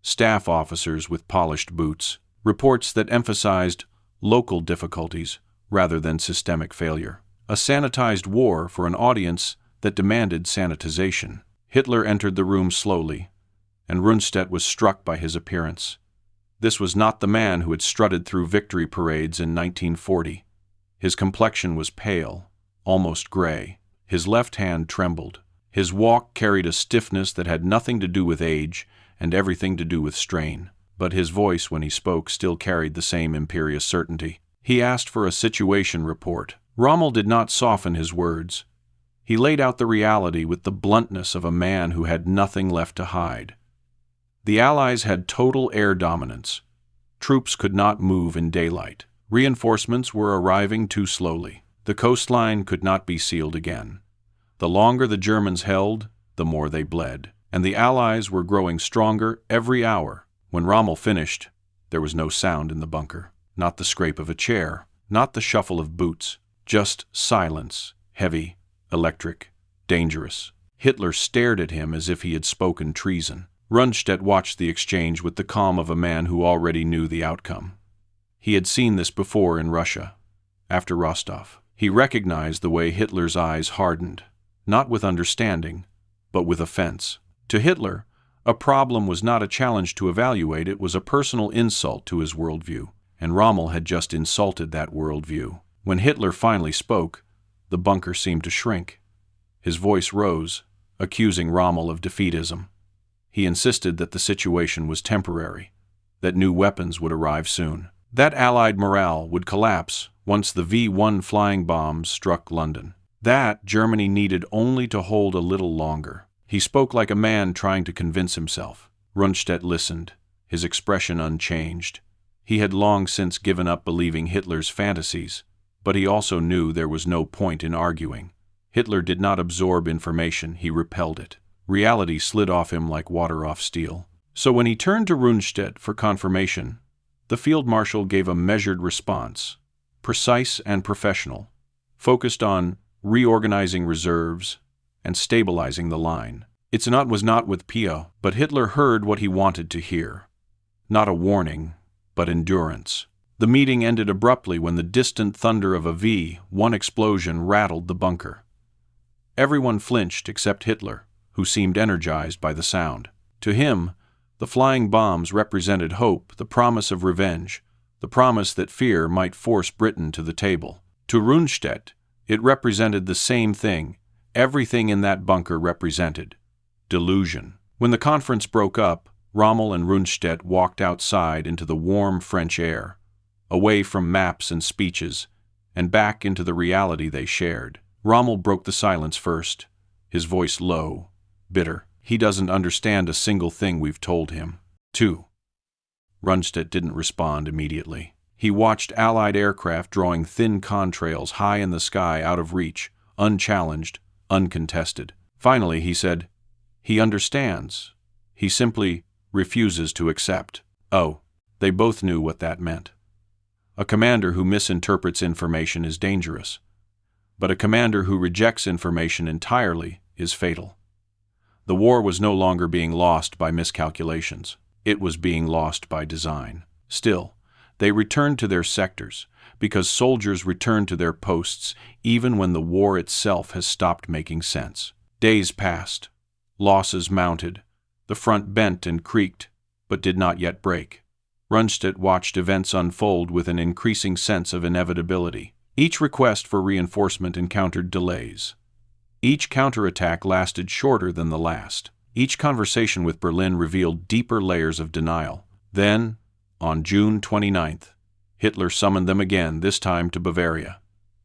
staff officers with polished boots, reports that emphasized local difficulties rather than systemic failure. A sanitized war for an audience that demanded sanitization. Hitler entered the room slowly, and Rundstedt was struck by his appearance. This was not the man who had strutted through victory parades in 1940. His complexion was pale, almost gray. His left hand trembled. His walk carried a stiffness that had nothing to do with age and everything to do with strain. But his voice, when he spoke, still carried the same imperious certainty. He asked for a situation report. Rommel did not soften his words. He laid out the reality with the bluntness of a man who had nothing left to hide. The Allies had total air dominance. Troops could not move in daylight. Reinforcements were arriving too slowly. The coastline could not be sealed again. The longer the Germans held, the more they bled. And the Allies were growing stronger every hour. When Rommel finished, there was no sound in the bunker. Not the scrape of a chair, not the shuffle of boots. Just silence, heavy, electric, dangerous. Hitler stared at him as if he had spoken treason. Rundstedt watched the exchange with the calm of a man who already knew the outcome. He had seen this before in Russia, after Rostov. He recognized the way Hitler's eyes hardened, not with understanding, but with offense. To Hitler, a problem was not a challenge to evaluate, it was a personal insult to his worldview, and Rommel had just insulted that worldview. When Hitler finally spoke, the bunker seemed to shrink. His voice rose, accusing Rommel of defeatism. He insisted that the situation was temporary, that new weapons would arrive soon, that Allied morale would collapse once the V-1 flying bombs struck London, that Germany needed only to hold a little longer. He spoke like a man trying to convince himself. Rundstedt listened, his expression unchanged. He had long since given up believing Hitler's fantasies, but he also knew there was no point in arguing. Hitler did not absorb information, he repelled it. Reality slid off him like water off steel. So when he turned to Rundstedt for confirmation, the field marshal gave a measured response, precise and professional, focused on reorganizing reserves and stabilizing the line. It was not with Pio, but Hitler heard what he wanted to hear. Not a warning, but endurance. The meeting ended abruptly when the distant thunder of a V-1 explosion rattled the bunker. Everyone flinched except Hitler, who seemed energized by the sound. To him, the flying bombs represented hope, the promise of revenge, the promise that fear might force Britain to the table. To Rundstedt, it represented the same thing. Everything in that bunker represented delusion. When the conference broke up, Rommel and Rundstedt walked outside into the warm French air, away from maps and speeches, and back into the reality they shared. Rommel broke the silence first, his voice low, bitter. He doesn't understand a single thing we've told him. 2. Rundstedt didn't respond immediately. He watched Allied aircraft drawing thin contrails high in the sky out of reach, unchallenged, uncontested. Finally, he said, "He understands. He simply refuses to accept." Oh, they both knew what that meant. A commander who misinterprets information is dangerous, but a commander who rejects information entirely is fatal. The war was no longer being lost by miscalculations. It was being lost by design. Still, they returned to their sectors, because soldiers return to their posts even when the war itself has stopped making sense. Days passed. Losses mounted. The front bent and creaked, but did not yet break. Rundstedt watched events unfold with an increasing sense of inevitability. Each request for reinforcement encountered delays. Each counterattack lasted shorter than the last. Each conversation with Berlin revealed deeper layers of denial. Then, on June 29th, Hitler summoned them again, this time to Bavaria.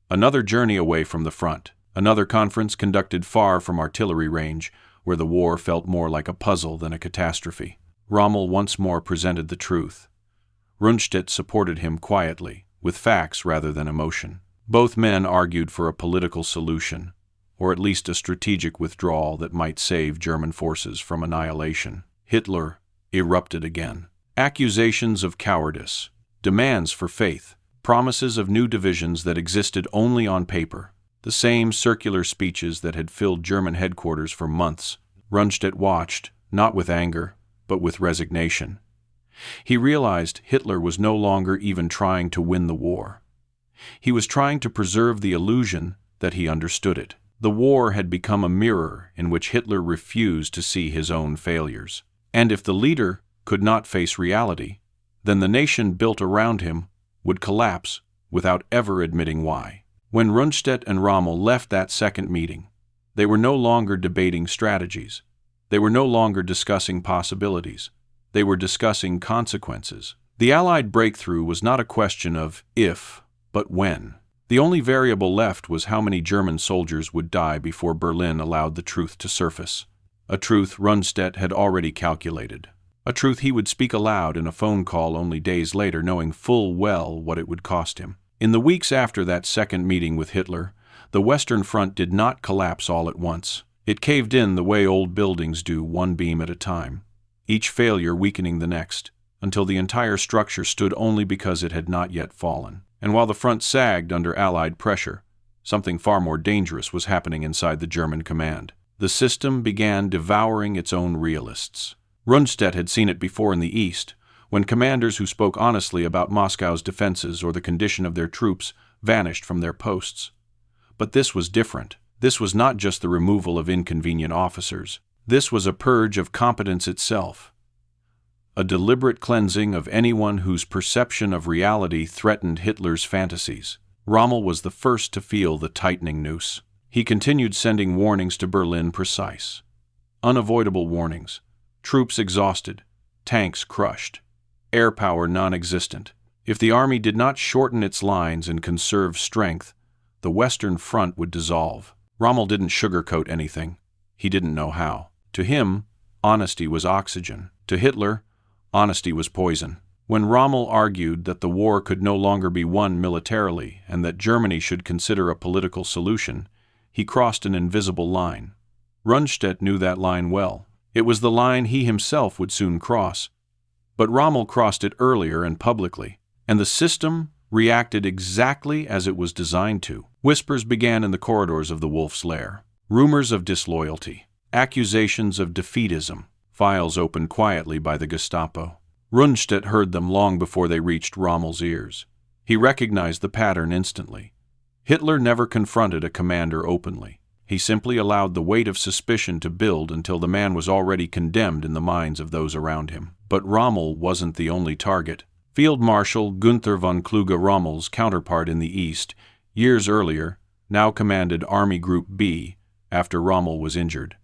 Another journey away from the front. Another conference conducted far from artillery range, where the war felt more like a puzzle than a catastrophe. Rommel once more presented the truth. Rundstedt supported him quietly, with facts rather than emotion. Both men argued for a political solution, or at least a strategic withdrawal that might save German forces from annihilation. Hitler erupted again. Accusations of cowardice, demands for faith, promises of new divisions that existed only on paper. The same circular speeches that had filled German headquarters for months. Rundstedt watched, not with anger, but with resignation. He realized Hitler was no longer even trying to win the war. He was trying to preserve the illusion that he understood it. The war had become a mirror in which Hitler refused to see his own failures. And if the leader could not face reality, then the nation built around him would collapse without ever admitting why. When Rundstedt and Rommel left that second meeting, they were no longer debating strategies. They were no longer discussing possibilities. They were discussing consequences. The Allied breakthrough was not a question of if, but when. The only variable left was how many German soldiers would die before Berlin allowed the truth to surface. A truth Rundstedt had already calculated. A truth he would speak aloud in a phone call only days later, knowing full well what it would cost him. In the weeks after that second meeting with Hitler, the Western Front did not collapse all at once. It caved in the way old buildings do, one beam at a time, each failure weakening the next, until the entire structure stood only because it had not yet fallen. And while the front sagged under Allied pressure, something far more dangerous was happening inside the German command. The system began devouring its own realists. Rundstedt had seen it before in the East, when commanders who spoke honestly about Moscow's defenses or the condition of their troops vanished from their posts. But this was different. This was not just the removal of inconvenient officers. This was a purge of competence itself, a deliberate cleansing of anyone whose perception of reality threatened Hitler's fantasies. Rommel was the first to feel the tightening noose. He continued sending warnings to Berlin, precise, unavoidable warnings. Troops exhausted, tanks crushed, air power non-existent. If the army did not shorten its lines and conserve strength, the Western Front would dissolve. Rommel didn't sugarcoat anything. He didn't know how. To him, honesty was oxygen. To Hitler, honesty was poison. When Rommel argued that the war could no longer be won militarily and that Germany should consider a political solution, he crossed an invisible line. Rundstedt knew that line well. It was the line he himself would soon cross. But Rommel crossed it earlier and publicly, and the system reacted exactly as it was designed to. Whispers began in the corridors of the Wolf's Lair. Rumors of disloyalty, accusations of defeatism, files opened quietly by the Gestapo. Rundstedt heard them long before they reached Rommel's ears. He recognized the pattern instantly. Hitler never confronted a commander openly. He simply allowed the weight of suspicion to build until the man was already condemned in the minds of those around him. But Rommel wasn't the only target. Field Marshal Günther von Kluge, Rommel's counterpart in the East, years earlier, now commanded Army Group B after Rommel was injured.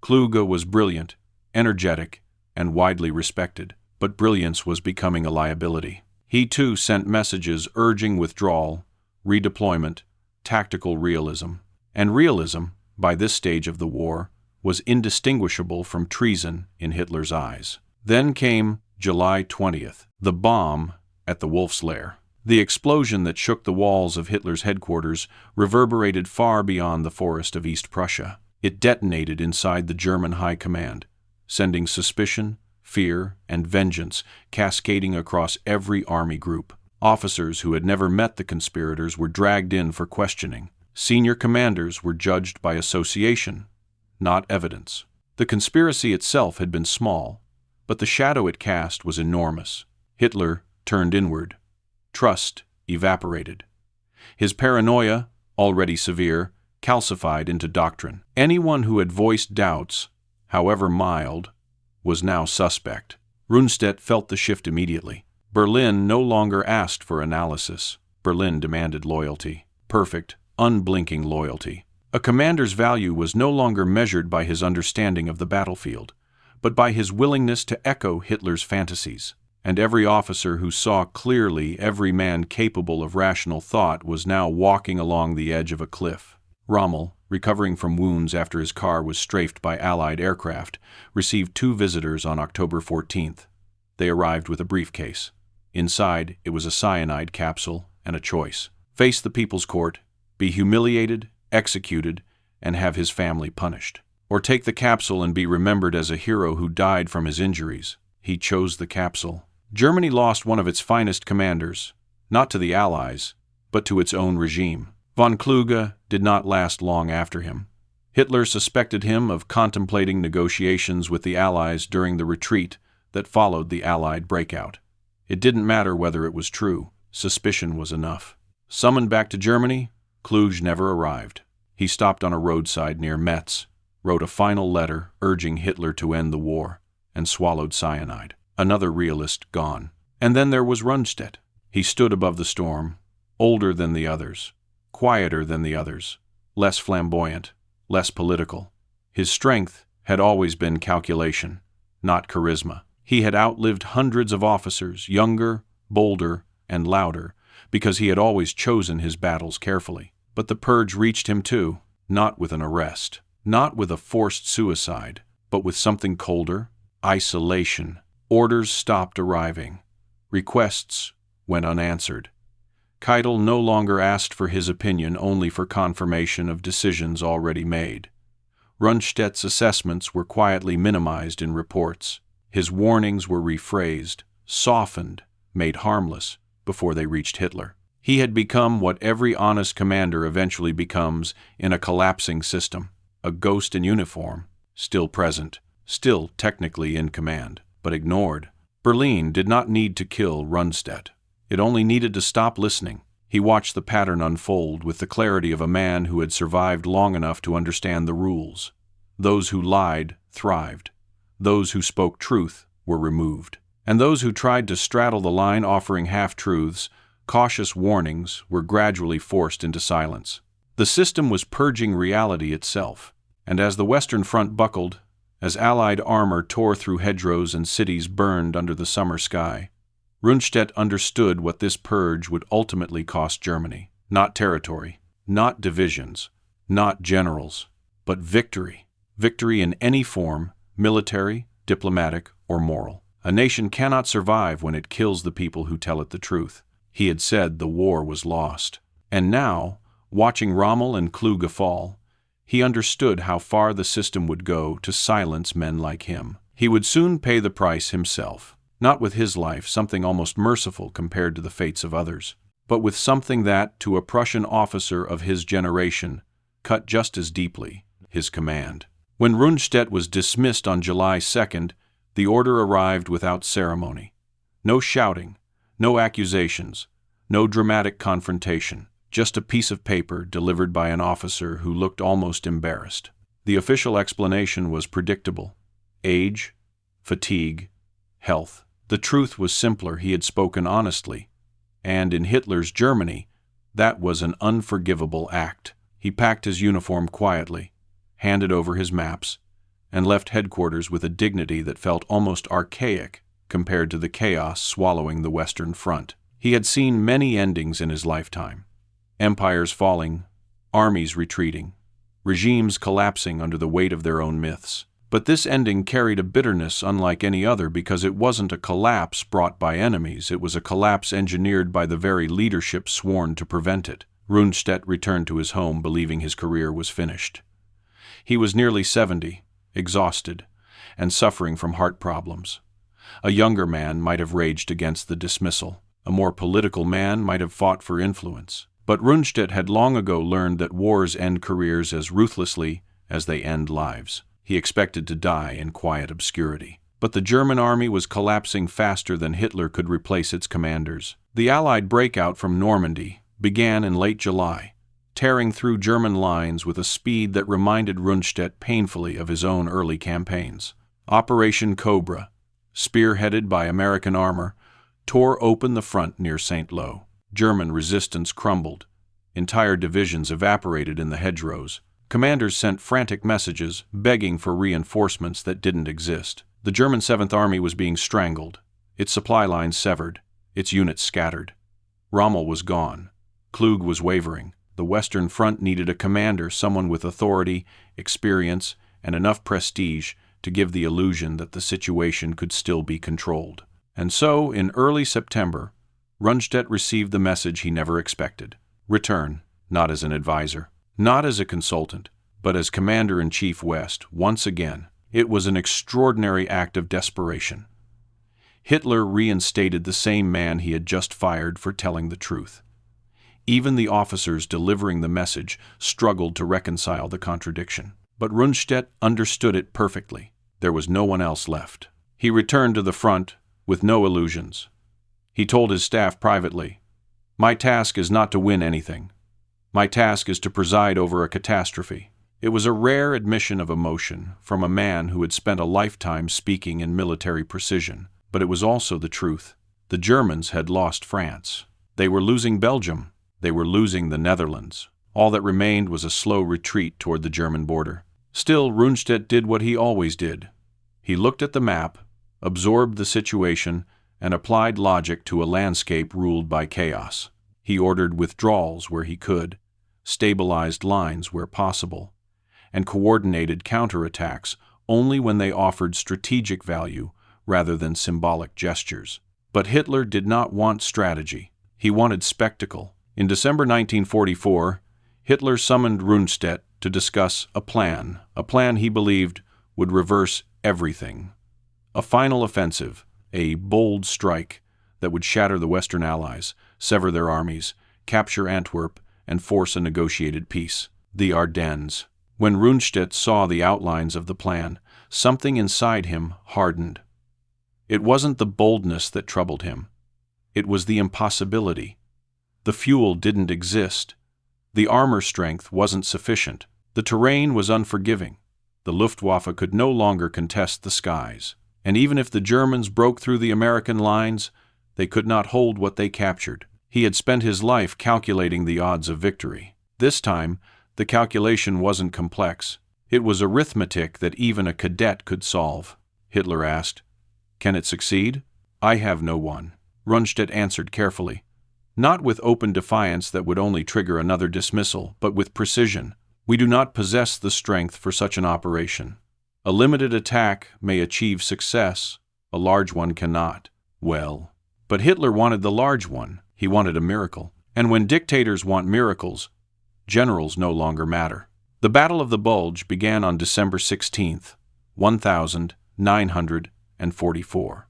Kluge was brilliant, energetic, and widely respected, but brilliance was becoming a liability. He too sent messages urging withdrawal, redeployment, tactical realism. And realism, by this stage of the war, was indistinguishable from treason in Hitler's eyes. Then came July 20th, the bomb at the Wolf's Lair. The explosion that shook the walls of Hitler's headquarters reverberated far beyond the forest of East Prussia. It detonated inside the German High Command, sending suspicion, fear, and vengeance cascading across every army group. Officers who had never met the conspirators were dragged in for questioning. Senior commanders were judged by association, not evidence. The conspiracy itself had been small, but the shadow it cast was enormous. Hitler turned inward. Trust evaporated. His paranoia, already severe, calcified into doctrine. Anyone who had voiced doubts, however mild, was now suspect. Rundstedt felt the shift immediately. Berlin no longer asked for analysis. Berlin demanded loyalty. Perfect, unblinking loyalty. A commander's value was no longer measured by his understanding of the battlefield, but by his willingness to echo Hitler's fantasies. And every officer who saw clearly every man capable of rational thought was now walking along the edge of a cliff. Rommel, recovering from wounds after his car was strafed by Allied aircraft, received 2 visitors on October 14th. They arrived with a briefcase. Inside, it was a cyanide capsule and a choice. Face the People's Court, be humiliated, executed, and have his family punished. Or take the capsule and be remembered as a hero who died from his injuries. He chose the capsule. Germany lost one of its finest commanders, not to the Allies, but to its own regime. Von Kluge did not last long after him. Hitler suspected him of contemplating negotiations with the Allies during the retreat that followed the Allied breakout. It didn't matter whether it was true. Suspicion was enough. Summoned back to Germany, Kluge never arrived. He stopped on a roadside near Metz, wrote a final letter urging Hitler to end the war, and swallowed cyanide. Another realist gone. And then there was Rundstedt. He stood above the storm, older than the others, quieter than the others, less flamboyant, less political. His strength had always been calculation, not charisma. He had outlived hundreds of officers, younger, bolder, and louder, because he had always chosen his battles carefully. But the purge reached him too, not with an arrest, not with a forced suicide, but with something colder: isolation. Orders stopped arriving. Requests went unanswered. Keitel no longer asked for his opinion, only for confirmation of decisions already made. Rundstedt's assessments were quietly minimized in reports. His warnings were rephrased, softened, made harmless, before they reached Hitler. He had become what every honest commander eventually becomes in a collapsing system: a ghost in uniform, still present, still technically in command, but ignored. Berlin did not need to kill Rundstedt. It only needed to stop listening. He watched the pattern unfold with the clarity of a man who had survived long enough to understand the rules. Those who lied thrived. Those who spoke truth were removed. And those who tried to straddle the line, offering half-truths, cautious warnings, were gradually forced into silence. The system was purging reality itself. And as the Western Front buckled, as Allied armor tore through hedgerows and cities burned under the summer sky, Rundstedt understood what this purge would ultimately cost Germany. Not territory, not divisions, not generals, but victory. Victory in any form, military, diplomatic, or moral. A nation cannot survive when it kills the people who tell it the truth. He had said the war was lost. And now, watching Rommel and Kluge fall, he understood how far the system would go to silence men like him. He would soon pay the price himself, not with his life, something almost merciful compared to the fates of others, but with something that, to a Prussian officer of his generation, cut just as deeply: his command. When Rundstedt was dismissed on July 2nd, the order arrived without ceremony. No shouting, no accusations, no dramatic confrontation. Just a piece of paper delivered by an officer who looked almost embarrassed. The official explanation was predictable: age, fatigue, health. The truth was simpler: he had spoken honestly. And in Hitler's Germany, that was an unforgivable act. He packed his uniform quietly, handed over his maps, and left headquarters with a dignity that felt almost archaic compared to the chaos swallowing the Western Front. He had seen many endings in his lifetime. Empires falling, armies retreating, regimes collapsing under the weight of their own myths. But this ending carried a bitterness unlike any other, because it wasn't a collapse brought by enemies, it was a collapse engineered by the very leadership sworn to prevent it. Rundstedt returned to his home believing his career was finished. He was nearly 70, exhausted, and suffering from heart problems. A younger man might have raged against the dismissal. A more political man might have fought for influence. But Rundstedt had long ago learned that wars end careers as ruthlessly as they end lives. He expected to die in quiet obscurity. But the German army was collapsing faster than Hitler could replace its commanders. The Allied breakout from Normandy began in late July, tearing through German lines with a speed that reminded Rundstedt painfully of his own early campaigns. Operation Cobra, spearheaded by American armor, tore open the front near St. Lo. German resistance crumbled. Entire divisions evaporated in the hedgerows. Commanders sent frantic messages, begging for reinforcements that didn't exist. The German 7th Army was being strangled, its supply lines severed, its units scattered. Rommel was gone. Kluge was wavering. The Western Front needed a commander, someone with authority, experience, and enough prestige to give the illusion that the situation could still be controlled. And so, in early September, Rundstedt received the message he never expected: return, not as an advisor, not as a consultant, but as Commander-in-Chief West, once again. It was an extraordinary act of desperation. Hitler reinstated the same man he had just fired for telling the truth. Even the officers delivering the message struggled to reconcile the contradiction. But Rundstedt understood it perfectly. There was no one else left. He returned to the front with no illusions. He told his staff privately, "My task is not to win anything. My task is to preside over a catastrophe." It was a rare admission of emotion from a man who had spent a lifetime speaking in military precision, but it was also the truth. The Germans had lost France. They were losing Belgium. They were losing the Netherlands. All that remained was a slow retreat toward the German border. Still, Rundstedt did what he always did. He looked at the map, absorbed the situation, and applied logic to a landscape ruled by chaos. He ordered withdrawals where he could, stabilized lines where possible, and coordinated counterattacks only when they offered strategic value rather than symbolic gestures. But Hitler did not want strategy. He wanted spectacle. In December 1944, Hitler summoned Rundstedt to discuss a plan he believed would reverse everything. A final offensive, a bold strike that would shatter the Western Allies, sever their armies, capture Antwerp, and force a negotiated peace. The Ardennes. When Rundstedt saw the outlines of the plan, something inside him hardened. It wasn't the boldness that troubled him. It was the impossibility. The fuel didn't exist. The armor strength wasn't sufficient. The terrain was unforgiving. The Luftwaffe could no longer contest the skies. And even if the Germans broke through the American lines, they could not hold what they captured. He had spent his life calculating the odds of victory. This time, the calculation wasn't complex. It was arithmetic that even a cadet could solve. Hitler asked, "Can it succeed?" "I have no one," Rundstedt answered carefully. Not with open defiance that would only trigger another dismissal, but with precision. "We do not possess the strength for such an operation. A limited attack may achieve success, a large one cannot." Well, but Hitler wanted the large one. He wanted a miracle. And when dictators want miracles, generals no longer matter. The Battle of the Bulge began on December 16th, 1944.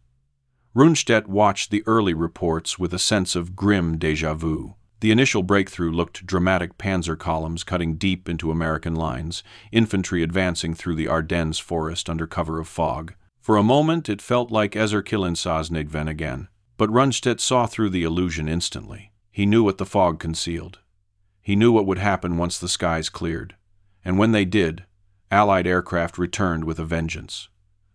Rundstedt watched the early reports with a sense of grim déjà vu. The initial breakthrough looked dramatic panzer columns cutting deep into American lines, infantry advancing through the Ardennes forest under cover of fog. For a moment it felt like Ezerkillen again, but Rundstedt saw through the illusion instantly. He knew what the fog concealed. He knew what would happen once the skies cleared. And when they did, Allied aircraft returned with a vengeance.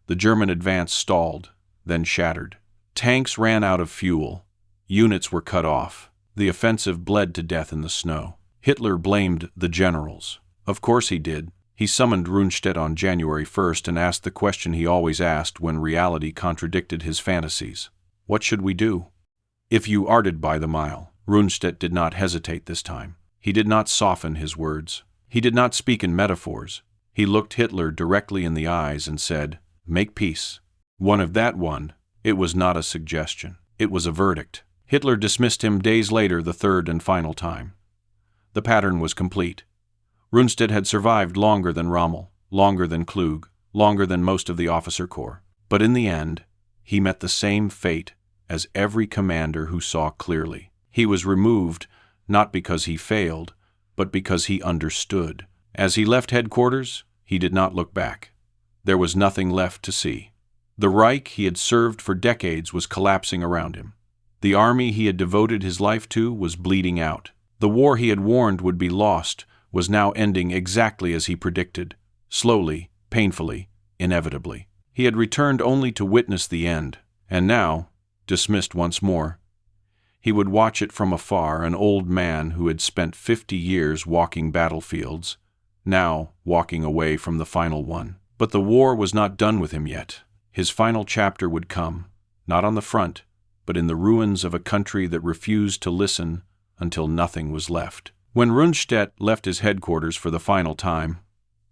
The German advance stalled, then shattered. Tanks ran out of fuel. Units were cut off. The offensive bled to death in the snow. Hitler blamed the generals. Of course he did. He summoned Rundstedt on January 1st and asked the question he always asked when reality contradicted his fantasies. "What should we do?" "If you arted by the mile." Rundstedt did not hesitate this time. He did not soften his words. He did not speak in metaphors. He looked Hitler directly in the eyes and said, "Make peace." One of that one. It was not a suggestion. It was a verdict. Hitler dismissed him days later the third and final time. The pattern was complete. Rundstedt had survived longer than Rommel, longer than Klug, longer than most of the officer corps. But in the end, he met the same fate as every commander who saw clearly. He was removed not because he failed, but because he understood. As he left headquarters, he did not look back. There was nothing left to see. The Reich he had served for decades was collapsing around him. The army he had devoted his life to was bleeding out. The war he had warned would be lost was now ending exactly as he predicted, slowly, painfully, inevitably. He had returned only to witness the end, and now, dismissed once more, he would watch it from afar, an old man who had spent 50 years walking battlefields, now walking away from the final one. But the war was not done with him yet. His final chapter would come, not on the front, but in the ruins of a country that refused to listen until nothing was left. When Rundstedt left his headquarters for the final time,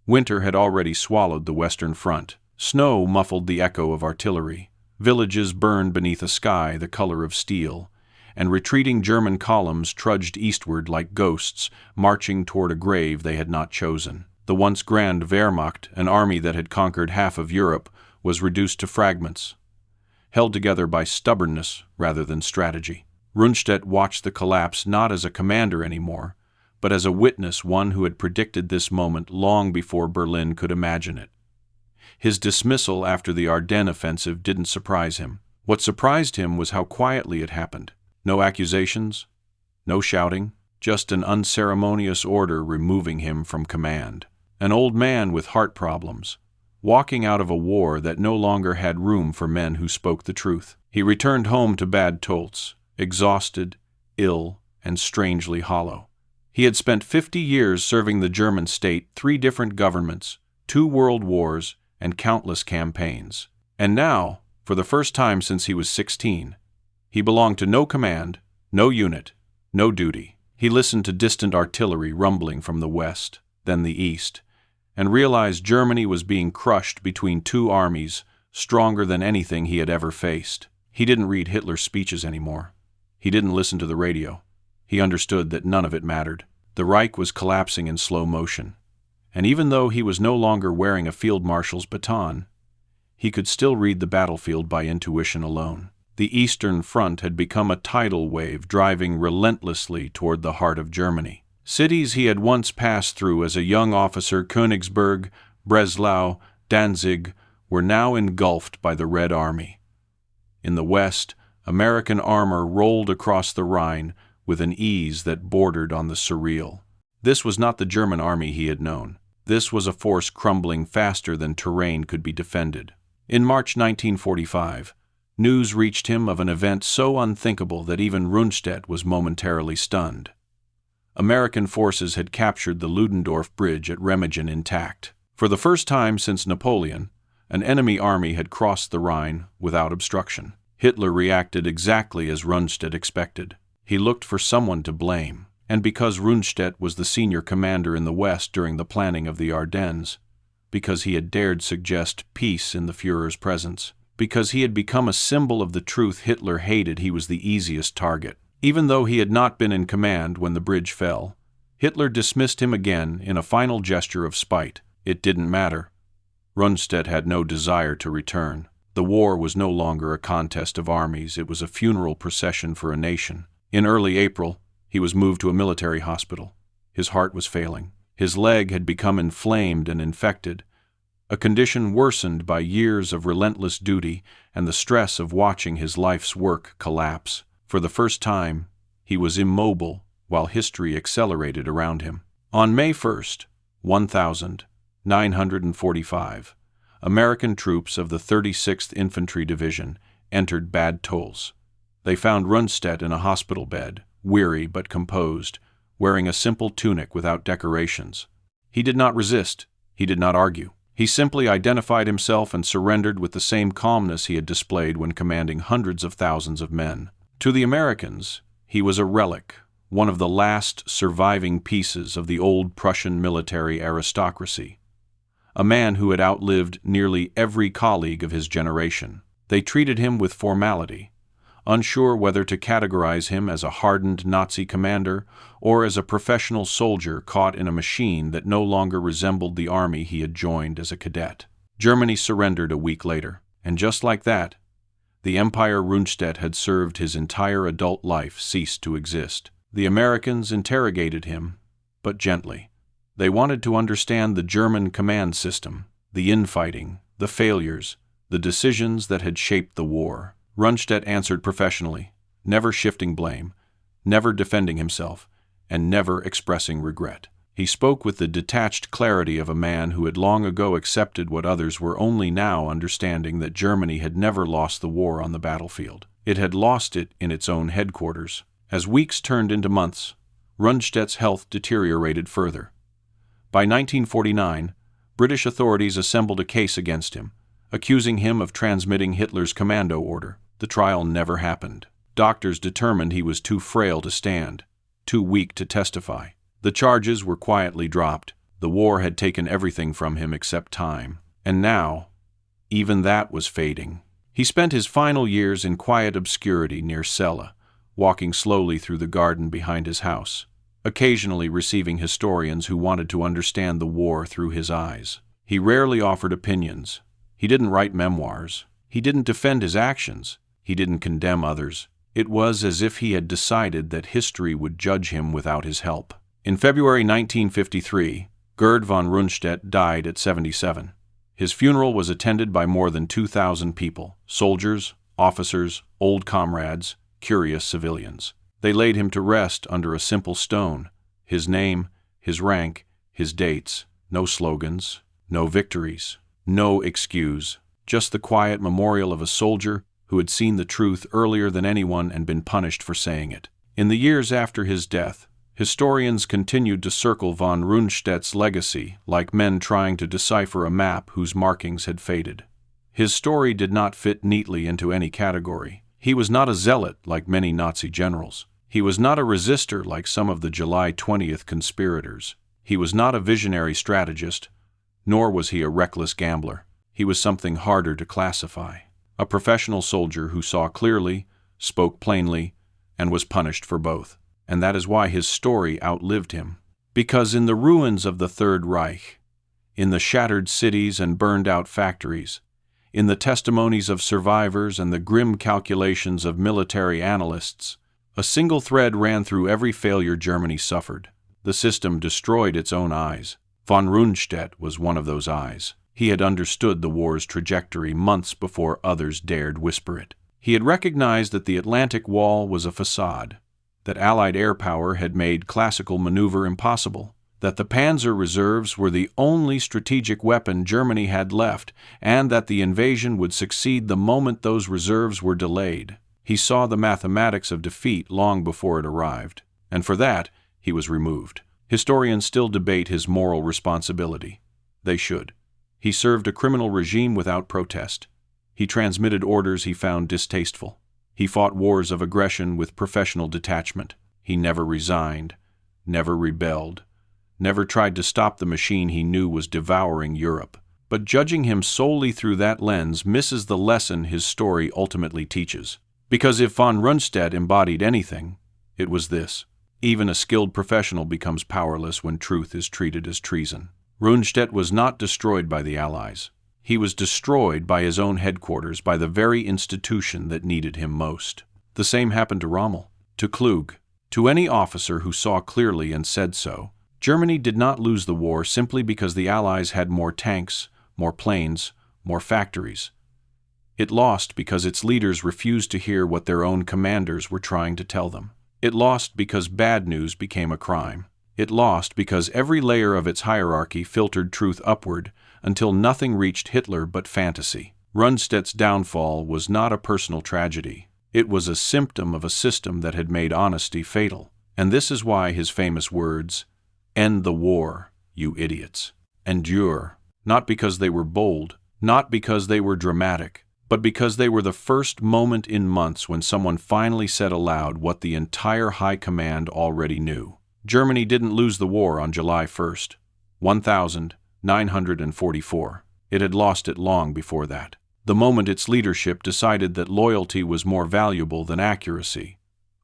winter had already swallowed the Western Front. Snow muffled the echo of artillery. Villages burned beneath a sky the color of steel, and retreating German columns trudged eastward like ghosts, marching toward a grave they had not chosen. The once grand Wehrmacht, an army that had conquered half of Europe, was reduced to fragments, held together by stubbornness rather than strategy. Rundstedt watched the collapse not as a commander anymore, but as a witness, one who had predicted this moment long before Berlin could imagine it. His dismissal after the Ardennes offensive didn't surprise him. What surprised him was how quietly it happened. No accusations, no shouting, just an unceremonious order removing him from command. an old man with heart problems, walking out of a war that no longer had room for men who spoke the truth. He returned home to Bad Tolz, exhausted, ill, and strangely hollow. He had spent 50 years serving the German state, 3 different governments, 2 world wars, and countless campaigns. And now, for the first time since he was 16, he belonged to no command, no unit, no duty. He listened to distant artillery rumbling from the west, then the east, and realized Germany was being crushed between 2 armies stronger than anything he had ever faced. He didn't read Hitler's speeches anymore. He didn't listen to the radio. He understood that none of it mattered. The Reich was collapsing in slow motion, and even though he was no longer wearing a field marshal's baton, he could still read the battlefield by intuition alone. The Eastern Front had become a tidal wave driving relentlessly toward the heart of Germany. Cities he had once passed through as a young officer, Königsberg, Breslau, Danzig, were now engulfed by the Red Army. In the west, American armor rolled across the Rhine with an ease that bordered on the surreal. This was not the German army he had known. This was a force crumbling faster than terrain could be defended. In March 1945, news reached him of an event so unthinkable that even Rundstedt was momentarily stunned. American forces had captured the Ludendorff Bridge at Remagen intact. For the first time since Napoleon, an enemy army had crossed the Rhine without obstruction. Hitler reacted exactly as Rundstedt expected. He looked for someone to blame, and because Rundstedt was the senior commander in the West during the planning of the Ardennes, because he had dared suggest peace in the Führer's presence, because he had become a symbol of the truth Hitler hated, he was the easiest target. Even though he had not been in command when the bridge fell, Hitler dismissed him again in a final gesture of spite. It didn't matter. Rundstedt had no desire to return. The war was no longer a contest of armies, it was a funeral procession for a nation. In early April, he was moved to a military hospital. His heart was failing. His leg had become inflamed and infected, a condition worsened by years of relentless duty and the stress of watching his life's work collapse. For the first time, he was immobile while history accelerated around him. On May 1st, 1945, American troops of the 36th Infantry Division entered Bad Tolz. They found Rundstedt in a hospital bed, weary but composed, wearing a simple tunic without decorations. He did not resist. He did not argue. He simply identified himself and surrendered with the same calmness he had displayed when commanding hundreds of thousands of men. To the Americans, he was a relic, one of the last surviving pieces of the old Prussian military aristocracy, a man who had outlived nearly every colleague of his generation. They treated him with formality, unsure whether to categorize him as a hardened Nazi commander or as a professional soldier caught in a machine that no longer resembled the army he had joined as a cadet. Germany surrendered a week later, and just like that, the empire Rundstedt had served his entire adult life ceased to exist. The Americans interrogated him, but gently. They wanted to understand the German command system, the infighting, the failures, the decisions that had shaped the war. Rundstedt answered professionally, never shifting blame, never defending himself, and never expressing regret. He spoke with the detached clarity of a man who had long ago accepted what others were only now understanding, that Germany had never lost the war on the battlefield. It had lost it in its own headquarters. As weeks turned into months, Rundstedt's health deteriorated further. By 1949, British authorities assembled a case against him, accusing him of transmitting Hitler's commando order. The trial never happened. Doctors determined he was too frail to stand, too weak to testify. The charges were quietly dropped. The war had taken everything from him except time. And now, even that was fading. He spent his final years in quiet obscurity near Celle, walking slowly through the garden behind his house, occasionally receiving historians who wanted to understand the war through his eyes. He rarely offered opinions. He didn't write memoirs. He didn't defend his actions. He didn't condemn others. It was as if he had decided that history would judge him without his help. In February 1953, Gerd von Rundstedt died at 77. His funeral was attended by more than 2,000 people, soldiers, officers, old comrades, curious civilians. They laid him to rest under a simple stone, his name, his rank, his dates, No slogans, no victories, no excuse, just the quiet memorial of a soldier who had seen the truth earlier than anyone and been punished for saying it. In the years after his death, historians continued to circle von Rundstedt's legacy like men trying to decipher a map whose markings had faded. His story did not fit neatly into any category. He was not a zealot like many Nazi generals. He was not a resistor like some of the July 20th conspirators. He was not a visionary strategist, nor was he a reckless gambler. He was something harder to classify. A professional soldier who saw clearly, spoke plainly, and was punished for both. And that is why his story outlived him. Because in the ruins of the Third Reich, in the shattered cities and burned-out factories, in the testimonies of survivors and the grim calculations of military analysts, a single thread ran through every failure Germany suffered. The system destroyed its own eyes. Von Rundstedt was one of those eyes. He had understood the war's trajectory months before others dared whisper it. He had recognized that the Atlantic Wall was a facade, that Allied air power had made classical maneuver impossible, that the Panzer reserves were the only strategic weapon Germany had left, and that the invasion would succeed the moment those reserves were delayed. He saw the mathematics of defeat long before it arrived, and for that he was removed. Historians still debate his moral responsibility. They should. He served a criminal regime without protest. He transmitted orders he found distasteful. He fought wars of aggression with professional detachment. He never resigned, never rebelled, never tried to stop the machine he knew was devouring Europe. But judging him solely through that lens misses the lesson his story ultimately teaches. Because if von Rundstedt embodied anything, it was this. Even a skilled professional becomes powerless when truth is treated as treason. Rundstedt was not destroyed by the Allies. He was destroyed by his own headquarters, by the very institution that needed him most. The same happened to Rommel, to Klug, to any officer who saw clearly and said so. Germany did not lose the war simply because the Allies had more tanks, more planes, more factories. It lost because its leaders refused to hear what their own commanders were trying to tell them. It lost because bad news became a crime. It lost because every layer of its hierarchy filtered truth upward until nothing reached Hitler but fantasy. Rundstedt's downfall was not a personal tragedy. It was a symptom of a system that had made honesty fatal. And this is why his famous words, "End the war, you idiots," endure, not because they were bold, not because they were dramatic, but because they were the first moment in months when someone finally said aloud what the entire high command already knew. Germany didn't lose the war on July 1st, 1944. It had lost it long before that. The moment its leadership decided that loyalty was more valuable than accuracy,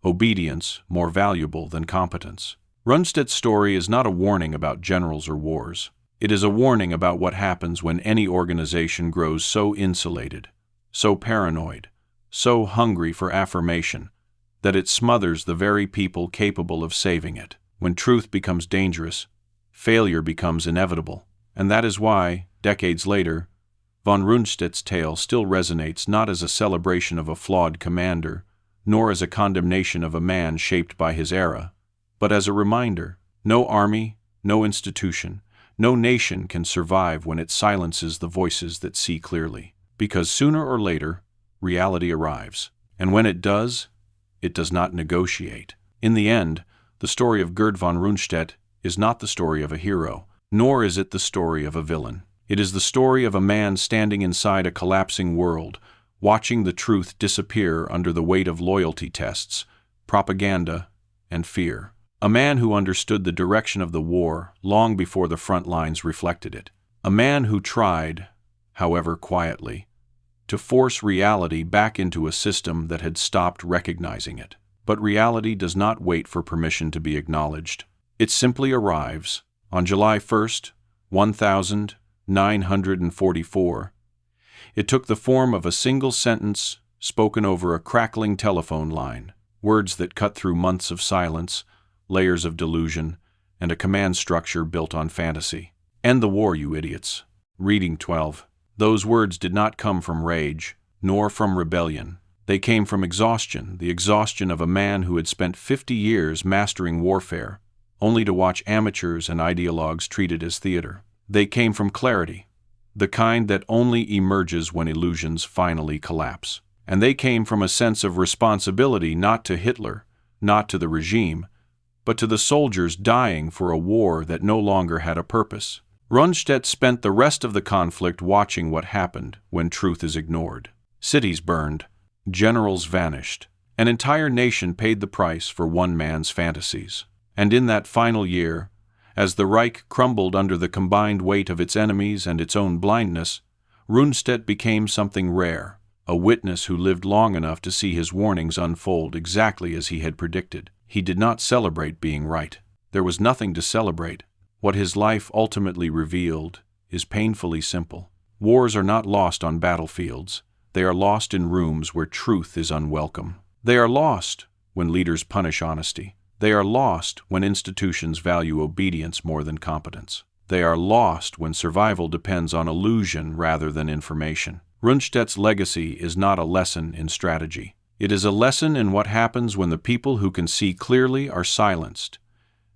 obedience more valuable than competence. Rundstedt's story is not a warning about generals or wars. It is a warning about what happens when any organization grows so insulated, so paranoid, so hungry for affirmation, that it smothers the very people capable of saving it. When truth becomes dangerous, failure becomes inevitable. And that is why, decades later, von Rundstedt's tale still resonates not as a celebration of a flawed commander, nor as a condemnation of a man shaped by his era, but as a reminder: no army, no institution, no nation can survive when it silences the voices that see clearly. Because sooner or later, reality arrives. And when it does not negotiate. In the end, the story of Gerd von Rundstedt is not the story of a hero, nor is it the story of a villain. It is the story of a man standing inside a collapsing world, watching the truth disappear under the weight of loyalty tests, propaganda, and fear. A man who understood the direction of the war long before the front lines reflected it. A man who tried, however quietly, to force reality back into a system that had stopped recognizing it. But reality does not wait for permission to be acknowledged. It simply arrives. On July 1st, 1944, it took the form of a single sentence spoken over a crackling telephone line, words that cut through months of silence, layers of delusion, and a command structure built on fantasy. End the war, you idiots. Reading 12. Those words did not come from rage, nor from rebellion. They came from exhaustion, the exhaustion of a man who had spent 50 years mastering warfare, only to watch amateurs and ideologues treat it as theater. They came from clarity, the kind that only emerges when illusions finally collapse. And they came from a sense of responsibility not to Hitler, not to the regime, but to the soldiers dying for a war that no longer had a purpose. Rundstedt spent the rest of the conflict watching what happened when truth is ignored. Cities burned, generals vanished, an entire nation paid the price for one man's fantasies. And in that final year, as the Reich crumbled under the combined weight of its enemies and its own blindness, Rundstedt became something rare, a witness who lived long enough to see his warnings unfold exactly as he had predicted. He did not celebrate being right. There was nothing to celebrate. What his life ultimately revealed is painfully simple. Wars are not lost on battlefields. They are lost in rooms where truth is unwelcome. They are lost when leaders punish honesty. They are lost when institutions value obedience more than competence. They are lost when survival depends on illusion rather than information. Rundstedt's legacy is not a lesson in strategy. It is a lesson in what happens when the people who can see clearly are silenced,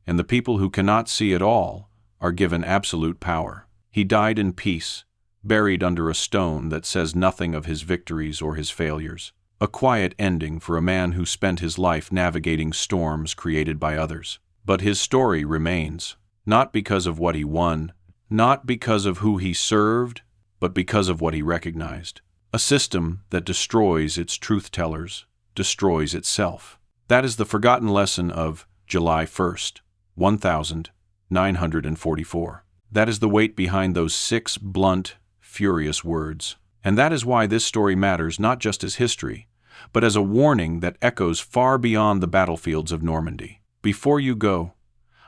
and the people who cannot see at all are given absolute power. He died in peace, buried under a stone that says nothing of his victories or his failures. A quiet ending for a man who spent his life navigating storms created by others. But his story remains, not because of what he won, not because of who he served, but because of what he recognized. A system that destroys its truth-tellers destroys itself. That is the forgotten lesson of July 1st, 1944. That is the weight behind those 6 blunt, furious words. And that is why this story matters not just as history, but as a warning that echoes far beyond the battlefields of Normandy. Before you go,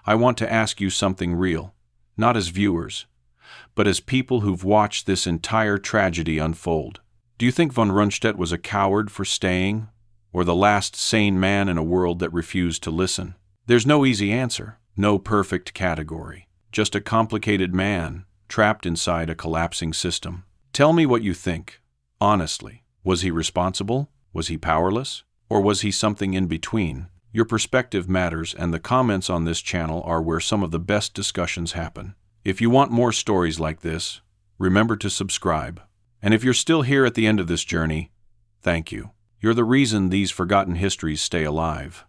I want to ask you something real, not as viewers, but as people who've watched this entire tragedy unfold. Do you think von Rundstedt was a coward for staying, or the last sane man in a world that refused to listen? There's no easy answer, no perfect category, just a complicated man trapped inside a collapsing system. Tell me what you think, honestly. Was he responsible? Was he powerless? Or was he something in between? Your perspective matters, and the comments on this channel are where some of the best discussions happen. If you want more stories like this, remember to subscribe. And if you're still here at the end of this journey, thank you. You're the reason these forgotten histories stay alive.